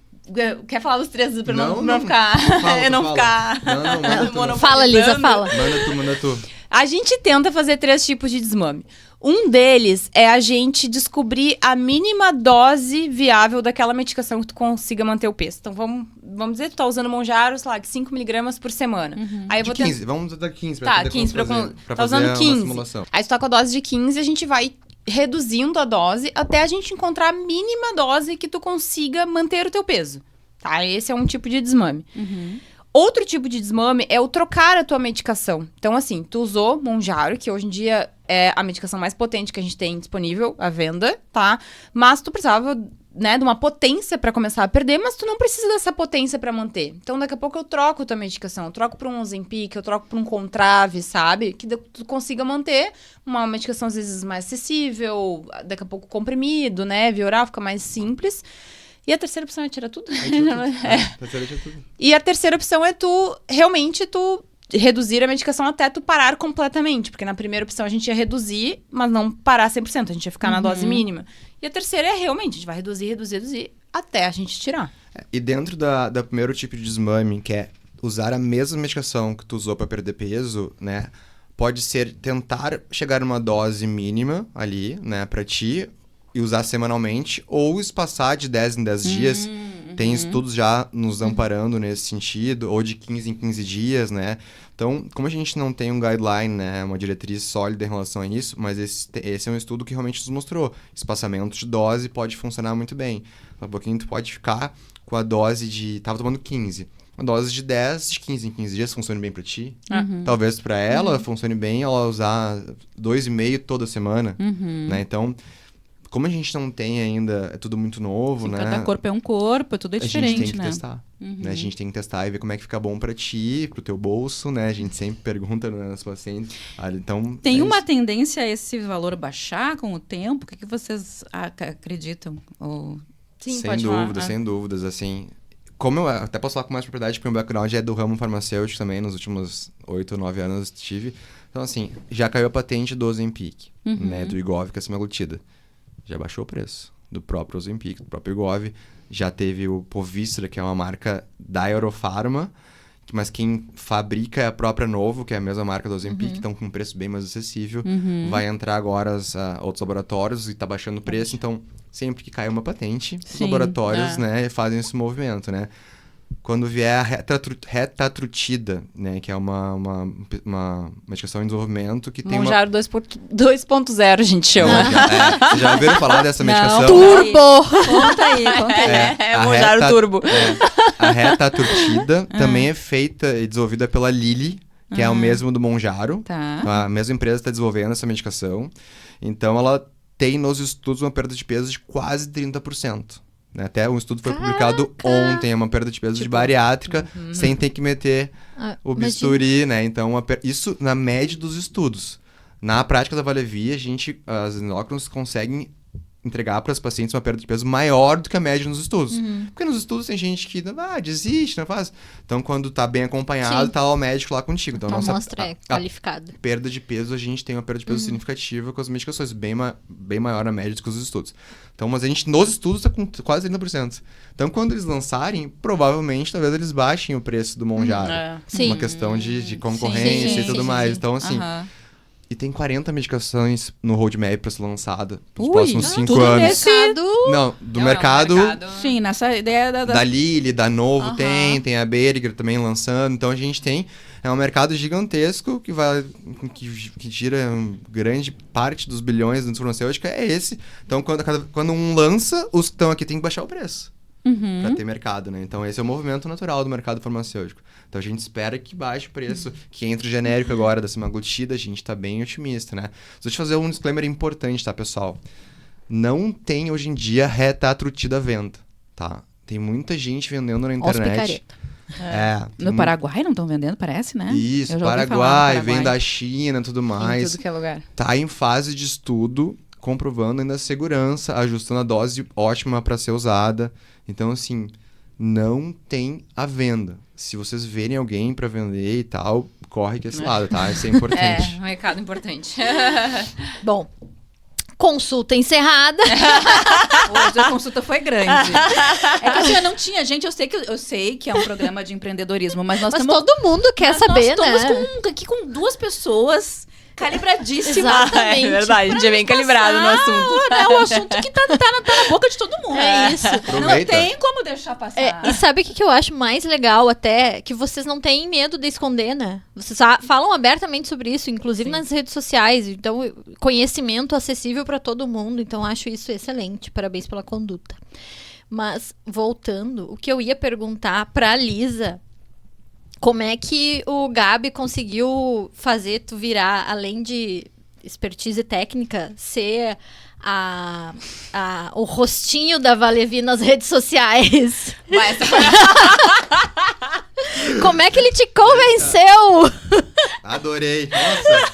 Quer falar os 3 pra Não, não ficar... Fala, eu não fala. ficar... Não, manda tu. monopolizando. Fala, Lisa, fala. Manda tu. A gente tenta fazer 3 tipos de desmame. Um deles é a gente descobrir a mínima dose viável daquela medicação que tu consiga manter o peso. Então, vamos dizer que tu tá usando Monjaro, sei lá, de 5mg por semana. Aí eu vou De 15, vamos dar 15 pra Tá, poder 15 pra tá tá usando 15. simulação. Aí tu tá com a dose de 15, a gente vai reduzindo a dose até a gente encontrar a mínima dose que tu consiga manter o teu peso. Tá? Esse é um tipo de desmame. Outro tipo de desmame é o trocar a tua medicação. Então, assim, tu usou Monjaro, que hoje em dia é a medicação mais potente que a gente tem disponível à venda, tá? Mas tu precisava, né, de uma potência pra começar a perder, mas tu não precisa dessa potência pra manter. Então, daqui a pouco eu troco a tua medicação. Eu troco pra um Ozempic, eu troco pra um Contrave, sabe? Que tu consiga manter uma medicação, às vezes, mais acessível, daqui a pouco comprimido, né? Via oral, fica mais simples. E a terceira opção é tirar tudo. E a terceira opção é tu reduzir a medicação até tu parar completamente. Porque na primeira opção a gente ia reduzir, mas não parar 100%. A gente ia ficar na dose mínima. E a terceira é realmente, a gente vai reduzir até a gente tirar. E dentro da primeiro tipo de desmame, que é usar a mesma medicação que tu usou para perder peso, né? Pode ser tentar chegar numa dose mínima ali, né, para ti, e usar semanalmente, ou espaçar de 10 em 10 dias. Tem estudos já nos amparando nesse sentido, ou de 15 em 15 dias, né? Então, como a gente não tem um guideline, né, uma diretriz sólida em relação a isso, mas esse é um estudo que realmente nos mostrou. Espaçamento de dose pode funcionar muito bem. Daqui a pouquinho tu pode ficar com a dose de... Tava tomando 15. Uma dose de 10, de 15 em 15 dias funcione bem pra ti. Talvez pra ela funcione bem ela usar 2,5 toda semana, né? Então... Como a gente não tem ainda, é tudo muito novo, Sim, né? Cada corpo é um corpo, tudo é diferente, A gente tem que né? testar. Né? A gente tem que testar e ver como é que fica bom pra ti, pro teu bolso, né? A gente sempre pergunta nas pacientes. Então, Tem é uma isso. tendência a esse valor baixar com o tempo? O que vocês acreditam? Ou... Sim, Sem pode falar. dúvidas, sem dúvidas, assim. Como eu até posso falar com mais propriedade, porque o meu background é do ramo farmacêutico também, nos últimos 8 ou 9 anos tive. Então, assim, já caiu a patente do Ozempic, né? Do Wegovy, que é semaglutida. Já baixou o preço do próprio Ozempic, do próprio Wegovy. Já teve o Povistra, que é uma marca da Eurofarma, mas quem fabrica é a própria Novo, que é a mesma marca do Ozempic, então com um preço bem mais acessível. Vai entrar agora outros laboratórios e tá baixando o preço, então sempre que cai uma patente, os laboratórios né, fazem esse movimento, né? Quando vier a retatrutida, né, que é uma medicação em desenvolvimento que tem Monjaro 2.0, a gente chama. Vocês já ouviram falar dessa medicação? Turbo! Conta aí. É Monjaro Turbo. A retatrutida também é feita e desenvolvida pela Lilly, que é o mesmo do Monjaro. Tá. A mesma empresa está desenvolvendo essa medicação. Então, ela tem nos estudos uma perda de peso de quase 30%. Né? Até um estudo foi publicado ontem, uma perda de peso de bariátrica, sem ter que meter o bisturi, né? Então, isso na média dos estudos. Na prática da Valevia, as endócrinos conseguem entregar para os pacientes uma perda de peso maior do que a média nos estudos. Porque nos estudos tem gente que desiste, não faz. Então, quando tá bem acompanhado, tá o médico lá contigo. Então, A nossa amostra é qualificada. perda de peso, a gente tem uma perda de peso significativa com as medicações, bem maior a média do que os estudos. Então, mas a gente, nos estudos, tá com quase 30%. Então, quando eles lançarem, provavelmente, talvez eles baixem o preço do Monjaro. Sim. Uma questão de concorrência Sim, e tudo sim, mais. sim. Então, assim... E tem 40 medicações no roadmap para ser lançada nos Ui, próximos 5 tudo anos. nesse- Não, do mercado... Sim, nessa ideia Da Lilly, da Novo tem a Boehringer também lançando. Então a gente tem um mercado gigantesco que gira grande parte dos bilhões da indústria farmacêutica, é esse. Então quando um lança, os que estão aqui têm que baixar o preço para ter mercado, né? Então esse é o movimento natural do mercado farmacêutico. Então a gente espera que baixe o preço, que entre o genérico agora da semaglutida, a gente tá bem otimista, né? Deixa eu te fazer um disclaimer importante, tá, pessoal? Não tem hoje em dia retatrutida à venda, tá? Tem muita gente vendendo na internet. No Paraguai não estão vendendo, parece, né? Isso, Eu já ouvi falar no Paraguai, Paraguai. vem da China e tudo Em mais. tudo que é lugar. Tá em fase de estudo comprovando ainda a segurança, ajustando a dose ótima para ser usada. Então, assim, não tem à venda. Se vocês verem alguém para vender e tal, corre que esse lado, tá? Isso é importante. Um recado importante. Bom, consulta encerrada. Hoje a consulta foi grande. É que assim, eu não tinha, gente, eu sei que é um programa de empreendedorismo, mas nós Mas estamos... todo mundo quer saber, nós né? estamos aqui com 2 pessoas calibradíssimas. Exatamente. É verdade, a gente é bem calibrado no assunto. É o assunto que tá na boca de todo mundo. É isso. Não Aproveita. tem como deixar passar. E sabe o que eu acho mais legal até? Que vocês não têm medo de esconder, né? Vocês falam abertamente sobre isso, inclusive nas redes sociais. Então, conhecimento acessível para todo mundo. Então, acho isso excelente. Parabéns pela conduta. Mas, voltando, o que eu ia perguntar pra Lisa... Como é que o Gabi conseguiu fazer tu virar, além de expertise técnica, ser o rostinho da Valevi nas redes sociais? Mas essa foi Como é que ele te convenceu? Adorei. Nossa.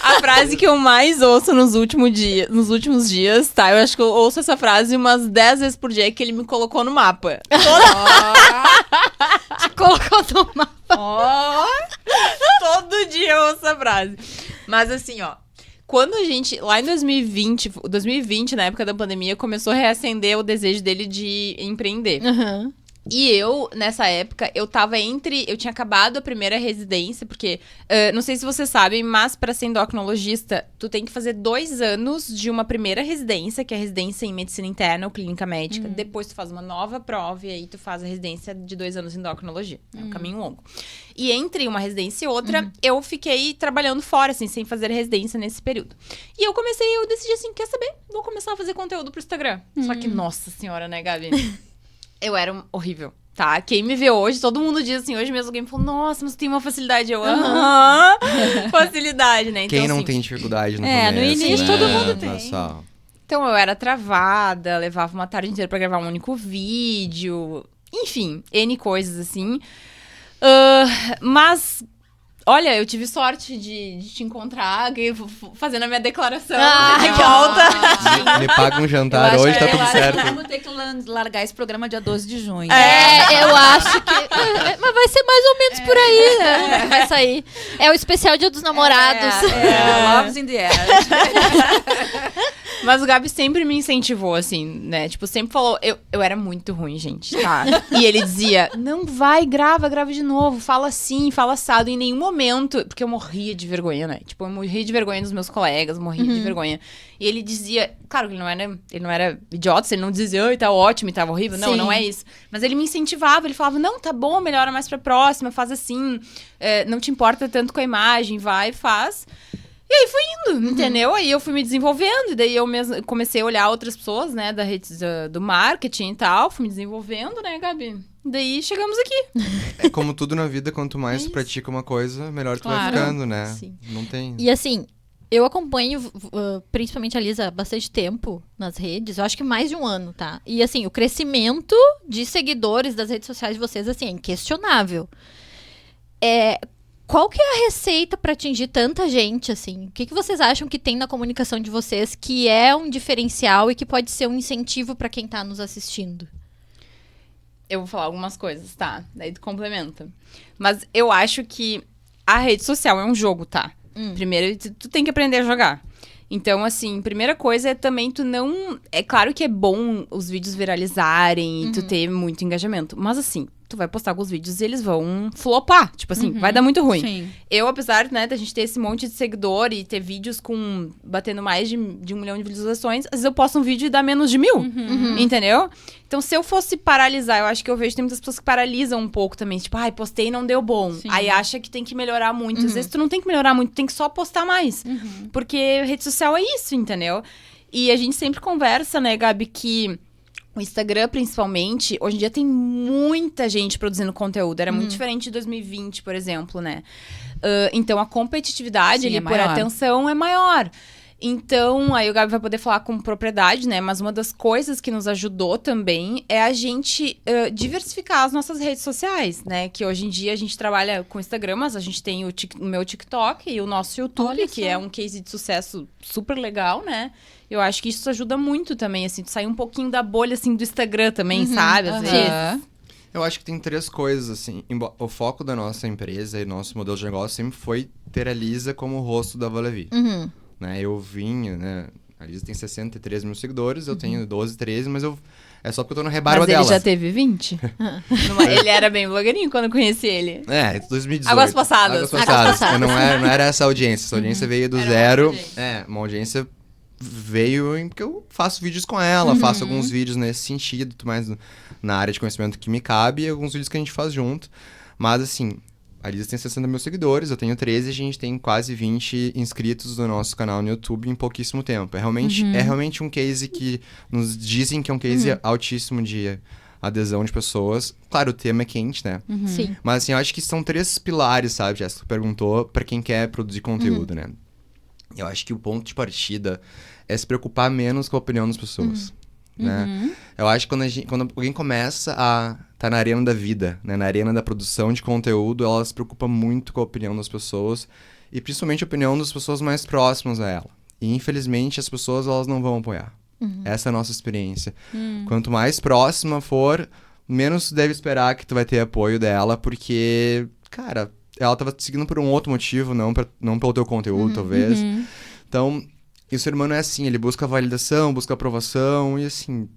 a frase que eu mais ouço nos últimos dias, tá? Eu acho que eu ouço essa frase umas 10 vezes por dia, que ele me colocou no mapa. Te colocou no mapa. Todo dia eu ouço essa frase. Mas assim, ó. Quando a gente, lá em 2020, na época da pandemia, começou a reacender o desejo dele de empreender. Uhum. E eu, nessa época, eu tinha acabado a primeira residência, porque, não sei se vocês sabem, mas para ser endocrinologista, tu tem que fazer 2 anos de uma primeira residência, que é a residência em medicina interna ou clínica médica. Depois tu faz uma nova prova e aí tu faz a residência de 2 anos em endocrinologia. É um caminho longo. E entre uma residência e outra, eu fiquei trabalhando fora, assim, sem fazer residência nesse período. E eu decidi assim, quer saber? Vou começar a fazer conteúdo pro Instagram. Só que, nossa senhora, né, Gabi? Eu era horrível, tá? Quem me vê hoje, todo mundo diz assim, hoje mesmo alguém me falou, nossa, mas tu tem uma facilidade. Eu, facilidade, né? Então, Quem não assim, tem dificuldade no começo, no início né? todo mundo tem. Nossa. Então eu era travada, levava uma tarde inteira pra gravar um único vídeo. Enfim, N coisas assim. Mas... Olha, eu tive sorte de te encontrar fazendo a minha declaração. Que alta! Me paga um jantar hoje, tá tudo certo. Vamos ter que largar esse programa dia 12 de junho. Eu acho que... Mas vai ser mais ou menos por aí, né? Vai sair. É o especial Dia dos Namorados. Loves in the air. Mas o Gabi sempre me incentivou, assim, né? Tipo, sempre falou... Eu era muito ruim, gente, tá? E ele dizia, não, vai, grava de novo. Fala assim, fala assado. Em nenhum momento... Porque eu morria de vergonha, né? Tipo, eu morria de vergonha dos meus colegas. Morria de vergonha. E ele dizia... Claro que ele não era idiota. Ele não dizia, oi, tá ótimo e tava horrível. Não, Sim. não é isso. Mas ele me incentivava. Ele falava, não, tá bom, melhora mais pra próxima. Faz assim. Não te importa tanto com a imagem. Vai, faz... E aí foi indo, entendeu? Aí eu fui me desenvolvendo, e daí eu mesmo comecei a olhar outras pessoas, né, da rede do marketing e tal, fui me desenvolvendo, né, Gabi? Daí chegamos aqui. É como tudo na vida, quanto mais tu pratica uma coisa, melhor tu vai Claro. ficando, né? Sim. Não tem... E assim, eu acompanho principalmente a Lisa há bastante tempo nas redes. Eu acho que mais de 1 ano, tá? E assim, o crescimento de seguidores das redes sociais de vocês, assim, é inquestionável. Qual que é a receita para atingir tanta gente, assim? O que vocês acham que tem na comunicação de vocês que é um diferencial e que pode ser um incentivo para quem tá nos assistindo? Eu vou falar algumas coisas, tá? Daí tu complementa. Mas eu acho que a rede social é um jogo, tá? Primeiro, tu tem que aprender a jogar. Então, assim, primeira coisa é também tu não... É claro que é bom os vídeos viralizarem e tu ter muito engajamento. Mas, assim, tu vai postar alguns vídeos e eles vão flopar. Tipo assim, vai dar muito ruim. Sim. Eu, apesar, né, da gente ter esse monte de seguidor e ter vídeos batendo mais de 1 milhão de visualizações, às vezes eu posto um vídeo e dá menos de 1.000. Entendeu? Então, se eu fosse paralisar, eu acho que eu vejo que tem muitas pessoas que paralisam um pouco também. Tipo, postei e não deu bom. Sim. Aí acha que tem que melhorar muito. Às vezes tu não tem que melhorar muito, tem que só postar mais. Porque rede social é isso, entendeu? E a gente sempre conversa, né, Gabi, que... O Instagram, principalmente, hoje em dia tem muita gente produzindo conteúdo. Era muito diferente de 2020, por exemplo, né? Então, a competitividade Sim, ali é por maior. atenção é maior. Então, aí o Gabi vai poder falar com propriedade, né? Mas uma das coisas que nos ajudou também é a gente diversificar as nossas redes sociais, né? Que hoje em dia a gente trabalha com Instagram, mas a gente tem o meu TikTok e o nosso YouTube, Olha que só. é um case de sucesso super legal, né? Eu acho que isso ajuda muito também, assim, de sair um pouquinho da bolha, assim, do Instagram também, sabe? Às vezes. Aham. Eu acho que tem 3 coisas, assim. O foco da nossa empresa e nosso modelo de negócio sempre foi ter a Lisa como o rosto da Volevi. Uhum. Né? Eu vinha, né? A Lisa tem 63 mil seguidores, eu tenho 12, 13, mas é só porque eu tô no rebarba Mas ele dela. já teve 20? Ele era bem blogueirinho quando eu conheci ele. 2018. Águas passadas. Águas Águas passadas. passadas. Não era essa audiência. Essa audiência veio do Era zero. outra audiência. Uma audiência veio porque eu faço vídeos com ela, faço alguns vídeos nesse sentido, mais na área de conhecimento que me cabe, e alguns vídeos que a gente faz junto. Mas, assim, a Lisa tem 60 mil seguidores, eu tenho 13, a gente tem quase 20 inscritos no nosso canal no YouTube em pouquíssimo tempo. É realmente um case que nos dizem que é um case altíssimo de adesão de pessoas. Claro, o tema é quente, né? Sim. Mas, assim, eu acho que são 3 pilares, sabe, Jéssica? Tu perguntou pra quem quer produzir conteúdo, né? Eu acho que o ponto de partida é se preocupar menos com a opinião das pessoas, né? Eu acho que quando alguém começa a estar na arena da vida, né? Na arena da produção de conteúdo, ela se preocupa muito com a opinião das pessoas e principalmente a opinião das pessoas mais próximas a ela. E, infelizmente, as pessoas, elas não vão apoiar. Essa é a nossa experiência. Quanto mais próxima for, menos tu deve esperar que tu vai ter apoio dela, porque, cara, ela tava te seguindo por um outro motivo, não pelo teu conteúdo, talvez. Então, e o ser humano é assim, ele busca validação, busca aprovação, e assim,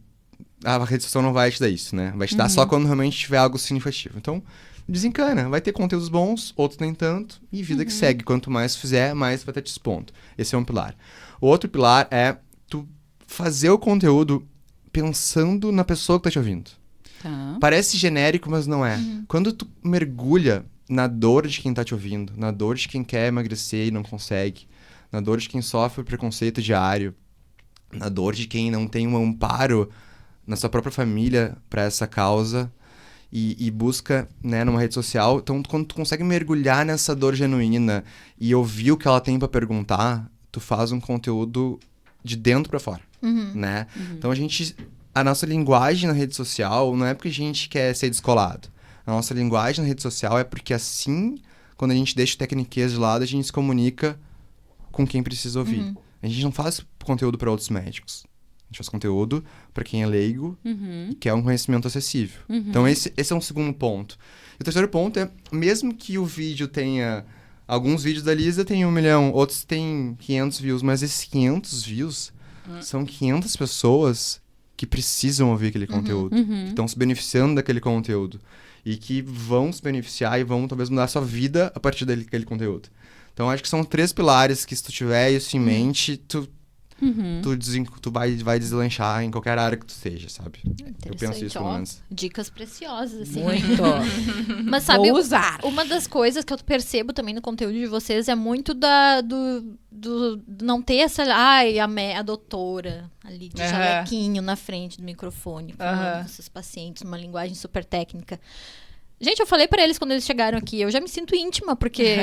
a rede social não vai te dar isso, né? Vai te dar só quando realmente tiver algo significativo. Então, desencana, vai ter conteúdos bons, outros nem tanto, e vida que segue. Quanto mais fizer, mais vai estar te expondo. Esse é um pilar. O outro pilar é tu fazer o conteúdo pensando na pessoa que tá te ouvindo. Tá. Parece genérico, mas não é. Quando tu mergulha na dor de quem tá te ouvindo, na dor de quem quer emagrecer e não consegue, na dor de quem sofre preconceito diário, na dor de quem não tem um amparo na sua própria família para essa causa e busca, né, numa rede social. Então, quando tu consegue mergulhar nessa dor genuína e ouvir o que ela tem para perguntar, tu faz um conteúdo de dentro para fora, né? Então, a nossa linguagem na rede social não é porque a gente quer ser descolado. A nossa linguagem na rede social é porque assim, quando a gente deixa o tecniquez de lado, a gente se comunica com quem precisa ouvir. A gente não faz conteúdo para outros médicos. A gente faz conteúdo para quem é leigo e quer um conhecimento acessível. Então, esse é um segundo ponto. E o terceiro ponto é, mesmo que o vídeo tenha... Alguns vídeos da Lisa tem 1 milhão, outros tem 500 views, mas esses 500 views são 500 pessoas que precisam ouvir aquele conteúdo, que estão se beneficiando daquele conteúdo e que vão se beneficiar e vão talvez mudar a sua vida a partir daquele conteúdo. Então, acho que são 3 pilares que se tu tiver isso em mente, tu vai deslanchar em qualquer área que tu seja, sabe? Eu penso isso, pelo menos. Dicas preciosas, assim. Muito. Mas sabe, Vou usar. uma das coisas que eu percebo também no conteúdo de vocês é muito do não ter essa... Ai, a doutora ali de jalequinho na frente do microfone, falando com esses pacientes, numa linguagem super técnica. Gente, eu falei pra eles quando eles chegaram aqui, eu já me sinto íntima, porque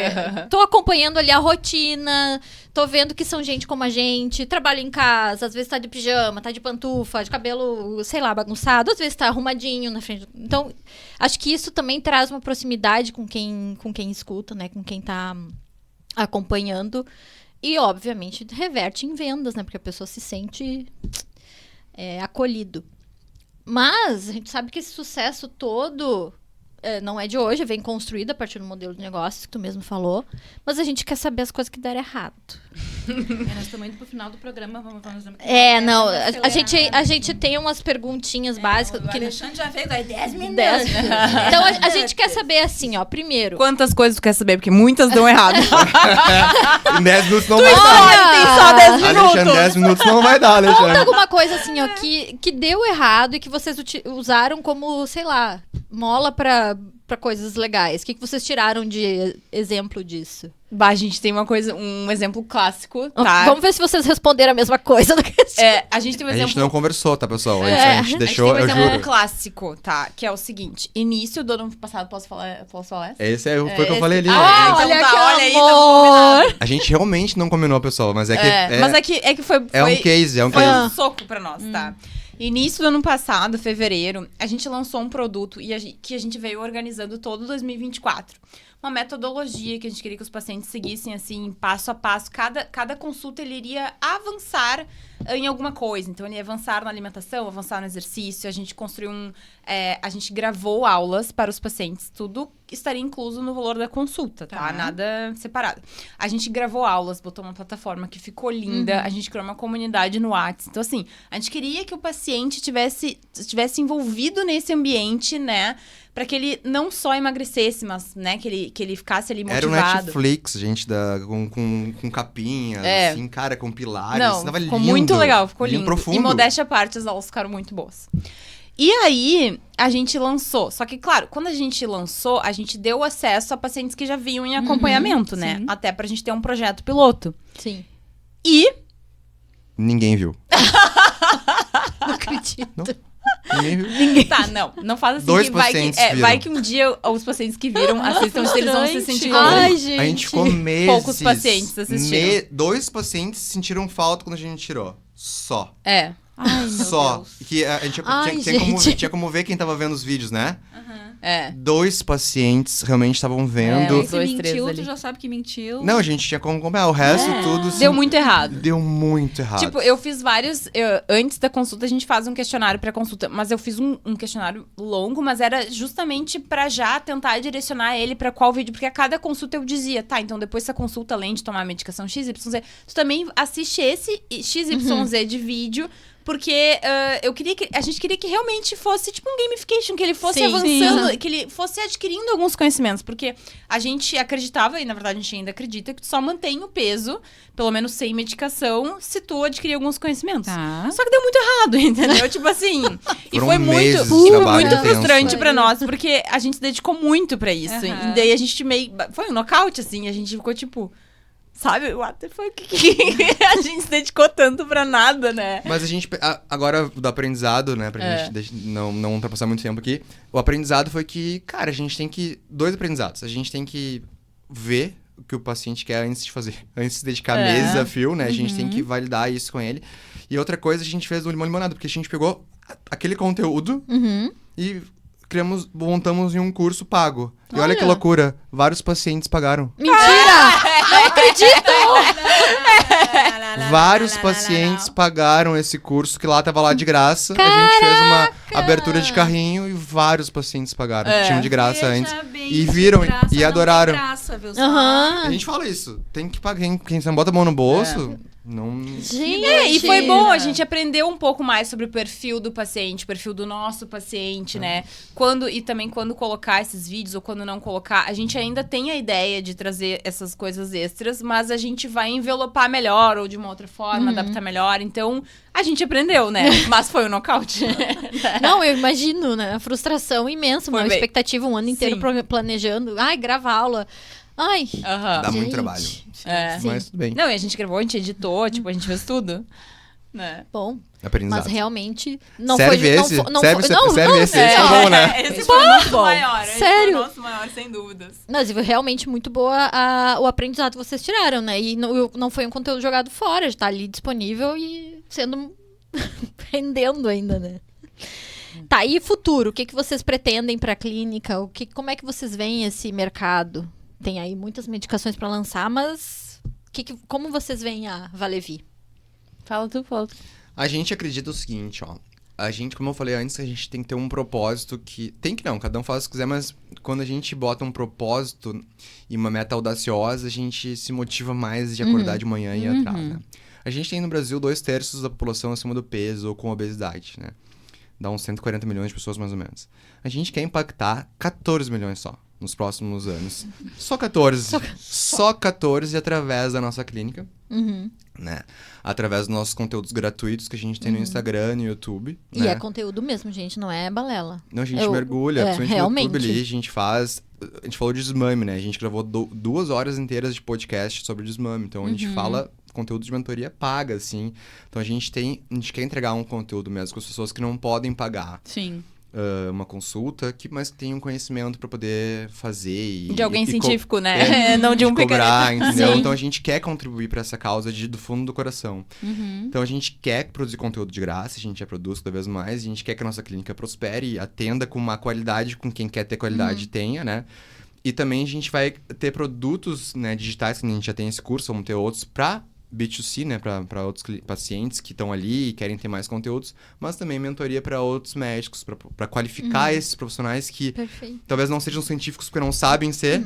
tô acompanhando ali a rotina, tô vendo que são gente como a gente, trabalha em casa, às vezes tá de pijama, tá de pantufa, de cabelo, sei lá, bagunçado, às vezes tá arrumadinho na frente. Então, acho que isso também traz uma proximidade com quem escuta, né, com quem tá acompanhando. E, obviamente, reverte em vendas, né, porque a pessoa se sente acolhido. Mas, a gente sabe que esse sucesso todo... não é de hoje, vem construído a partir do modelo de negócios que tu mesmo falou, mas a gente quer saber as coisas que deram errado. Nós estamos indo pro final do programa, vamos não, a gente tem umas perguntinhas básicas. O Alexandre já fez aí 10 minutos. 10 minutos. Então, a gente quer saber assim, ó, primeiro... Quantas coisas tu quer saber? Porque muitas dão errado. Em 10 minutos não vai dar. Olha, tem só 10 minutos. Alexandre, 10 minutos não vai dar, Conta Alexandre. alguma coisa assim, ó, que deu errado e que vocês usaram como, sei lá, mola pra coisas legais? O que vocês tiraram de exemplo disso? Bah, a gente tem um exemplo clássico, tá? Vamos ver se vocês responderam a mesma coisa. A gente tem um A exemplo... gente não conversou, tá, pessoal? É. A gente deixou, a gente eu tem um exemplo juro. clássico, tá? Que é o seguinte. Início do ano passado, posso falar essa? Esse foi o que eu falei ali. Ah, olha então que olha aí, amor! tá A gente realmente não combinou, pessoal, mas é que... Mas é que foi... É um case, é um Foi case. um soco pra nós, tá? Início do ano passado, fevereiro, a gente lançou um produto que a gente veio organizando todo 2024. Uma metodologia que a gente queria que os pacientes seguissem, assim, passo a passo. Cada consulta, ele iria avançar em alguma coisa. Então, ele ia avançar na alimentação, avançar no exercício. A gente construiu a gente gravou aulas para os pacientes. Tudo estaria incluso no valor da consulta, tá? Nada separado. A gente gravou aulas, botou uma plataforma que ficou linda. A gente criou uma comunidade no WhatsApp. Então, assim, a gente queria que o paciente tivesse envolvido nesse ambiente, né? Pra que ele não só emagrecesse, mas, né, que ele ficasse ali motivado. Era o Netflix, gente, com capinhas, assim, cara, com pilares. Não, Tava ficou lindo. muito legal, ficou lindo. Profundo. E modéstia à parte, as aulas ficaram muito boas. E aí, a gente lançou. Só que, claro, quando a gente lançou, a gente deu acesso a pacientes que já vinham em acompanhamento, né? sim. Até pra gente ter um projeto piloto. Sim. E... Ninguém viu. Não acredito. Ninguém viu. Tá, não faz assim. Dois que vai pacientes que, viram. Vai que um dia os pacientes que viram assistam, eles vão se sentir... Ai, gente. A gente ficou meses. Poucos pacientes assistiram. 2 pacientes sentiram falta quando a gente tirou. Só. É. Ai, meu Só. Deus. Que a gente Ai, tinha como ver quem tava vendo os vídeos, né? É. 2 pacientes realmente estavam vendo. É, Se dois, três mentiu, ali. tu já sabe que mentiu. Não, a gente tinha como acompanhar. O resto tudo... assim, Deu muito errado. Deu muito errado. Tipo, eu fiz vários... antes da consulta, a gente faz um questionário pra consulta. Mas eu fiz um questionário longo, mas era justamente pra já tentar direcionar ele pra qual vídeo. Porque a cada consulta eu dizia, tá, então depois dessa consulta, além de tomar a medicação XYZ, tu também assiste esse XYZ de vídeo... Porque a gente queria que realmente fosse tipo um gamification, que ele fosse Sim. avançando, Sim. que ele fosse adquirindo alguns conhecimentos. Porque a gente acreditava, e na verdade a gente ainda acredita, que tu só mantém o peso, pelo menos sem medicação, se tu adquirir alguns conhecimentos. Tá. Só que deu muito errado, entendeu? Tipo assim. E Foram foi muito, meses de trabalho muito intenso. frustrante pra nós, porque a gente se dedicou muito pra isso. Aham. E daí a gente meio. Foi um nocaute, assim, a gente ficou tipo. Sabe, what the fuck? A gente se dedicou tanto pra nada, né? Mas a gente, agora do aprendizado, né, pra gente não ultrapassar muito tempo aqui, o aprendizado foi que, cara, a gente tem que, 2 aprendizados, a gente tem que ver o que o paciente quer antes de fazer, antes de se dedicar meses a fio, né, a gente tem que validar isso com ele. E outra coisa, a gente fez do limão limonada, porque a gente pegou aquele conteúdo e montamos em um curso pago. E olha que loucura, vários pacientes pagaram. Mentira! Não acredito! Vários pacientes pagaram esse curso, que lá tava lá de graça. A gente fez uma abertura de carrinho e vários pacientes pagaram. Tinham de graça antes. E viram e adoraram. Aham. A gente fala isso. Tem que pagar. Quem não bota a mão no bolso, não... Gente. E foi bom, a gente aprendeu um pouco mais sobre o perfil do paciente, o perfil do nosso paciente, né? E também quando colocar esses vídeos ou quando não colocar, a gente ainda tem a ideia de trazer essas coisas extras, mas a gente vai envelopar melhor ou de uma outra forma, adaptar melhor. Então, a gente aprendeu, né? Mas foi um nocaute. Não, eu imagino, né? A frustração imensa, uma Foi bem. expectativa um ano inteiro Sim. planejando. Ai, grava aula. Ai. Aham. Dá muito Gente. trabalho. É. Mas tudo bem. Não, e a gente gravou, a gente editou, tipo, a gente fez tudo. Né? Bom, Aprendizado. mas realmente não serve foi... esse? Não, não, serve foi, não, serve não, esse? Esse foi bom, né? Esse foi o nosso maior. Esse foi Sério? o nosso maior, sem dúvidas. Mas foi realmente muito boa o aprendizado que vocês tiraram, né? E não foi um conteúdo jogado fora, já tá ali disponível e sendo... rendendo ainda, né? Tá, e futuro? O que vocês pretendem pra clínica? Como é que vocês veem esse mercado? Tem aí muitas medicações pra lançar, mas como vocês veem a Valevi? Fala tu. A gente acredita o seguinte, ó. A gente, como eu falei antes, a gente tem que ter um propósito que... Tem que não, cada um faz o que quiser, mas quando a gente bota um propósito e uma meta audaciosa, a gente se motiva mais de acordar de manhã e ir atrás, né? A gente tem no Brasil 2/3 da população acima do peso ou com obesidade, né? Dá uns 140 milhões de pessoas, mais ou menos. A gente quer impactar 14 milhões só nos próximos anos. Só 14. Só 14 através da nossa clínica. né? Através dos nossos conteúdos gratuitos que a gente tem no Instagram, no YouTube. E né? é conteúdo mesmo, gente, não é balela. Não, a gente mergulha, principalmente realmente. no YouTube ali, a gente faz... A gente falou de desmame, né? A gente gravou 2 horas inteiras de podcast sobre desmame. Então, a gente fala conteúdo de mentoria paga, assim. Então, a gente quer entregar um conteúdo mesmo com as pessoas que não podem pagar. Sim. Uma consulta, mas que tem um conhecimento para poder fazer. De alguém científico, né? Não de um cobrar, entendeu? Sim. Então, a gente quer contribuir para essa causa do fundo do coração. Então, a gente quer produzir conteúdo de graça, a gente já produz cada vez mais, a gente quer que a nossa clínica prospere e atenda com uma qualidade, com quem quer ter qualidade tenha, né? E também a gente vai ter produtos, né, digitais, que a gente já tem esse curso, vamos ter outros para B2C, né, para outros pacientes que estão ali e querem ter mais conteúdos, mas também mentoria para outros médicos, para qualificar esses profissionais que talvez não sejam científicos porque não sabem ser,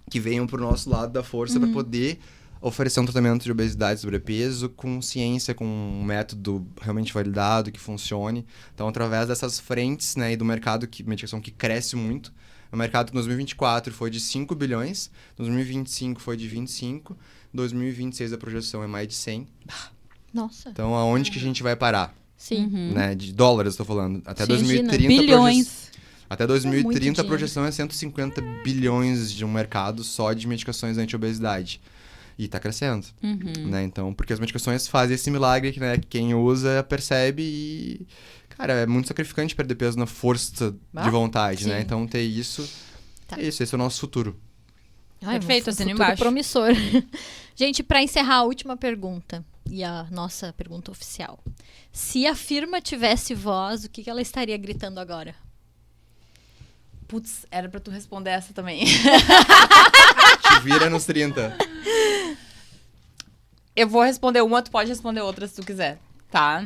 que venham pro nosso lado da força para poder oferecer um tratamento de obesidade e sobrepeso com ciência, com um método realmente validado, que funcione. Então, através dessas frentes, né, e do mercado medicação que cresce muito, o mercado que em 2024 foi de 5 bilhões, 2025 foi de 25, 2026 a projeção é mais de 100. Nossa. Então, aonde que a gente vai parar? Sim. Né? De dólares, estou falando. Até Sim, 2030... Bilhões. Até 2030 a projeção é 150 bilhões de um mercado só de medicações anti-obesidade. E tá crescendo, né? Então, porque as medicações fazem esse milagre que, né, quem usa percebe e... Cara, é muito sacrificante perder peso na força de vontade, né? Então, ter isso... É isso, esse é o nosso futuro. Perfeito, assino futuro embaixo. promissor. Gente, para encerrar a última pergunta, e a nossa pergunta oficial. Se a firma tivesse voz, o que ela estaria gritando agora? Putz, era pra tu responder essa também. Te vira nos 30. Eu vou responder uma, tu pode responder outra se tu quiser, tá?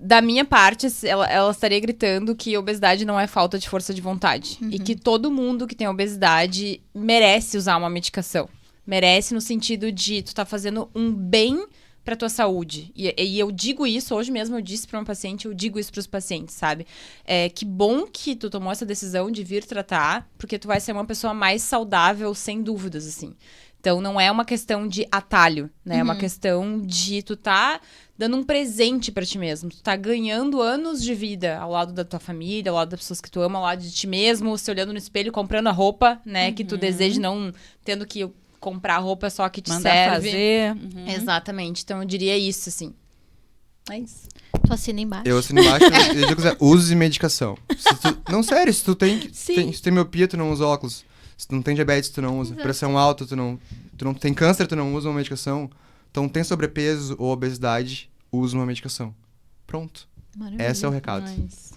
Da minha parte, ela estaria gritando que obesidade não é falta de força de vontade. E que todo mundo que tem obesidade merece usar uma medicação. Merece no sentido de tu tá fazendo um bem pra tua saúde. E eu digo isso, hoje mesmo eu disse pra uma paciente, eu digo isso pros pacientes, sabe? Que bom que tu tomou essa decisão de vir tratar, porque tu vai ser uma pessoa mais saudável, sem dúvidas, assim. Então, não é uma questão de atalho, né? É uma questão de tu tá dando um presente pra ti mesmo. Tu tá ganhando anos de vida ao lado da tua família, ao lado das pessoas que tu ama, ao lado de ti mesmo, se olhando no espelho, comprando a roupa, né? Que tu deseja, não tendo que comprar a roupa só que te Mandar serve. fazer. Exatamente. Então, eu diria isso, assim. É isso. Tu assina embaixo. Eu assino embaixo, eu digo assim, use medicação. Não, sério, se tu tem miopia, tu não usa óculos. Se tu não tem diabetes, tu não usa. Pressão alta, tu não tem câncer, tu não usa uma medicação. Então, tem sobrepeso ou obesidade, usa uma medicação. Pronto. Maravilha. Esse é o recado. Mas...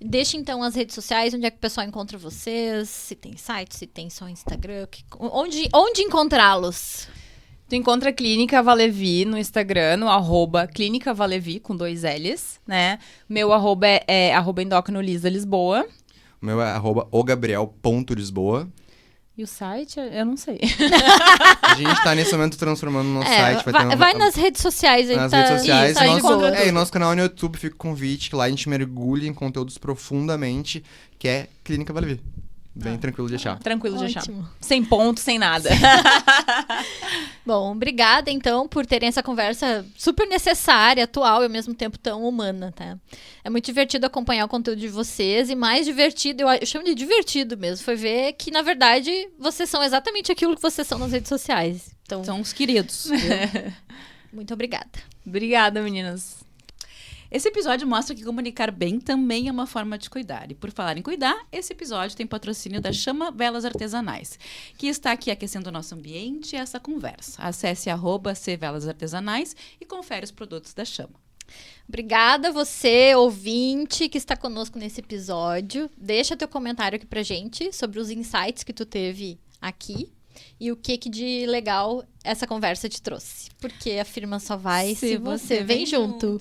Deixa, então, as redes sociais, onde é que o pessoal encontra vocês, se tem site, se tem só Instagram, onde encontrá-los? Tu encontra a Clínica Valevi no Instagram, no @Clínica Valevi, com 2 L's, né? Meu arroba é @endocrinolisa Lisboa. O meu é @ogabriel.lisboa. E o site, eu não sei. A gente tá nesse momento transformando no nosso site. Vai nas redes sociais aí. Nas redes sociais. Isso, E nosso canal no YouTube fica o convite, que lá a gente mergulha em conteúdos profundamente, que é Clínica Valevi. Bem tranquilo de achar. Tranquilo de achar. Ótimo. Sem ponto, sem nada. Bom, obrigada, então, por terem essa conversa super necessária, atual e ao mesmo tempo tão humana, tá? É muito divertido acompanhar o conteúdo de vocês e mais divertido, eu chamo de divertido mesmo, foi ver que, na verdade, vocês são exatamente aquilo que vocês são nas redes sociais. Então, São os queridos. muito obrigada. Obrigada, meninas. Esse episódio mostra que comunicar bem também é uma forma de cuidar. E por falar em cuidar, esse episódio tem patrocínio da Chama Velas Artesanais, que está aqui aquecendo o nosso ambiente e essa conversa. Acesse @cvelasartesanais e confere os produtos da Chama. Obrigada você, ouvinte, que está conosco nesse episódio. Deixa teu comentário aqui pra gente sobre os insights que tu teve aqui e o que de legal essa conversa te trouxe. Porque a firma só vai se você vem junto.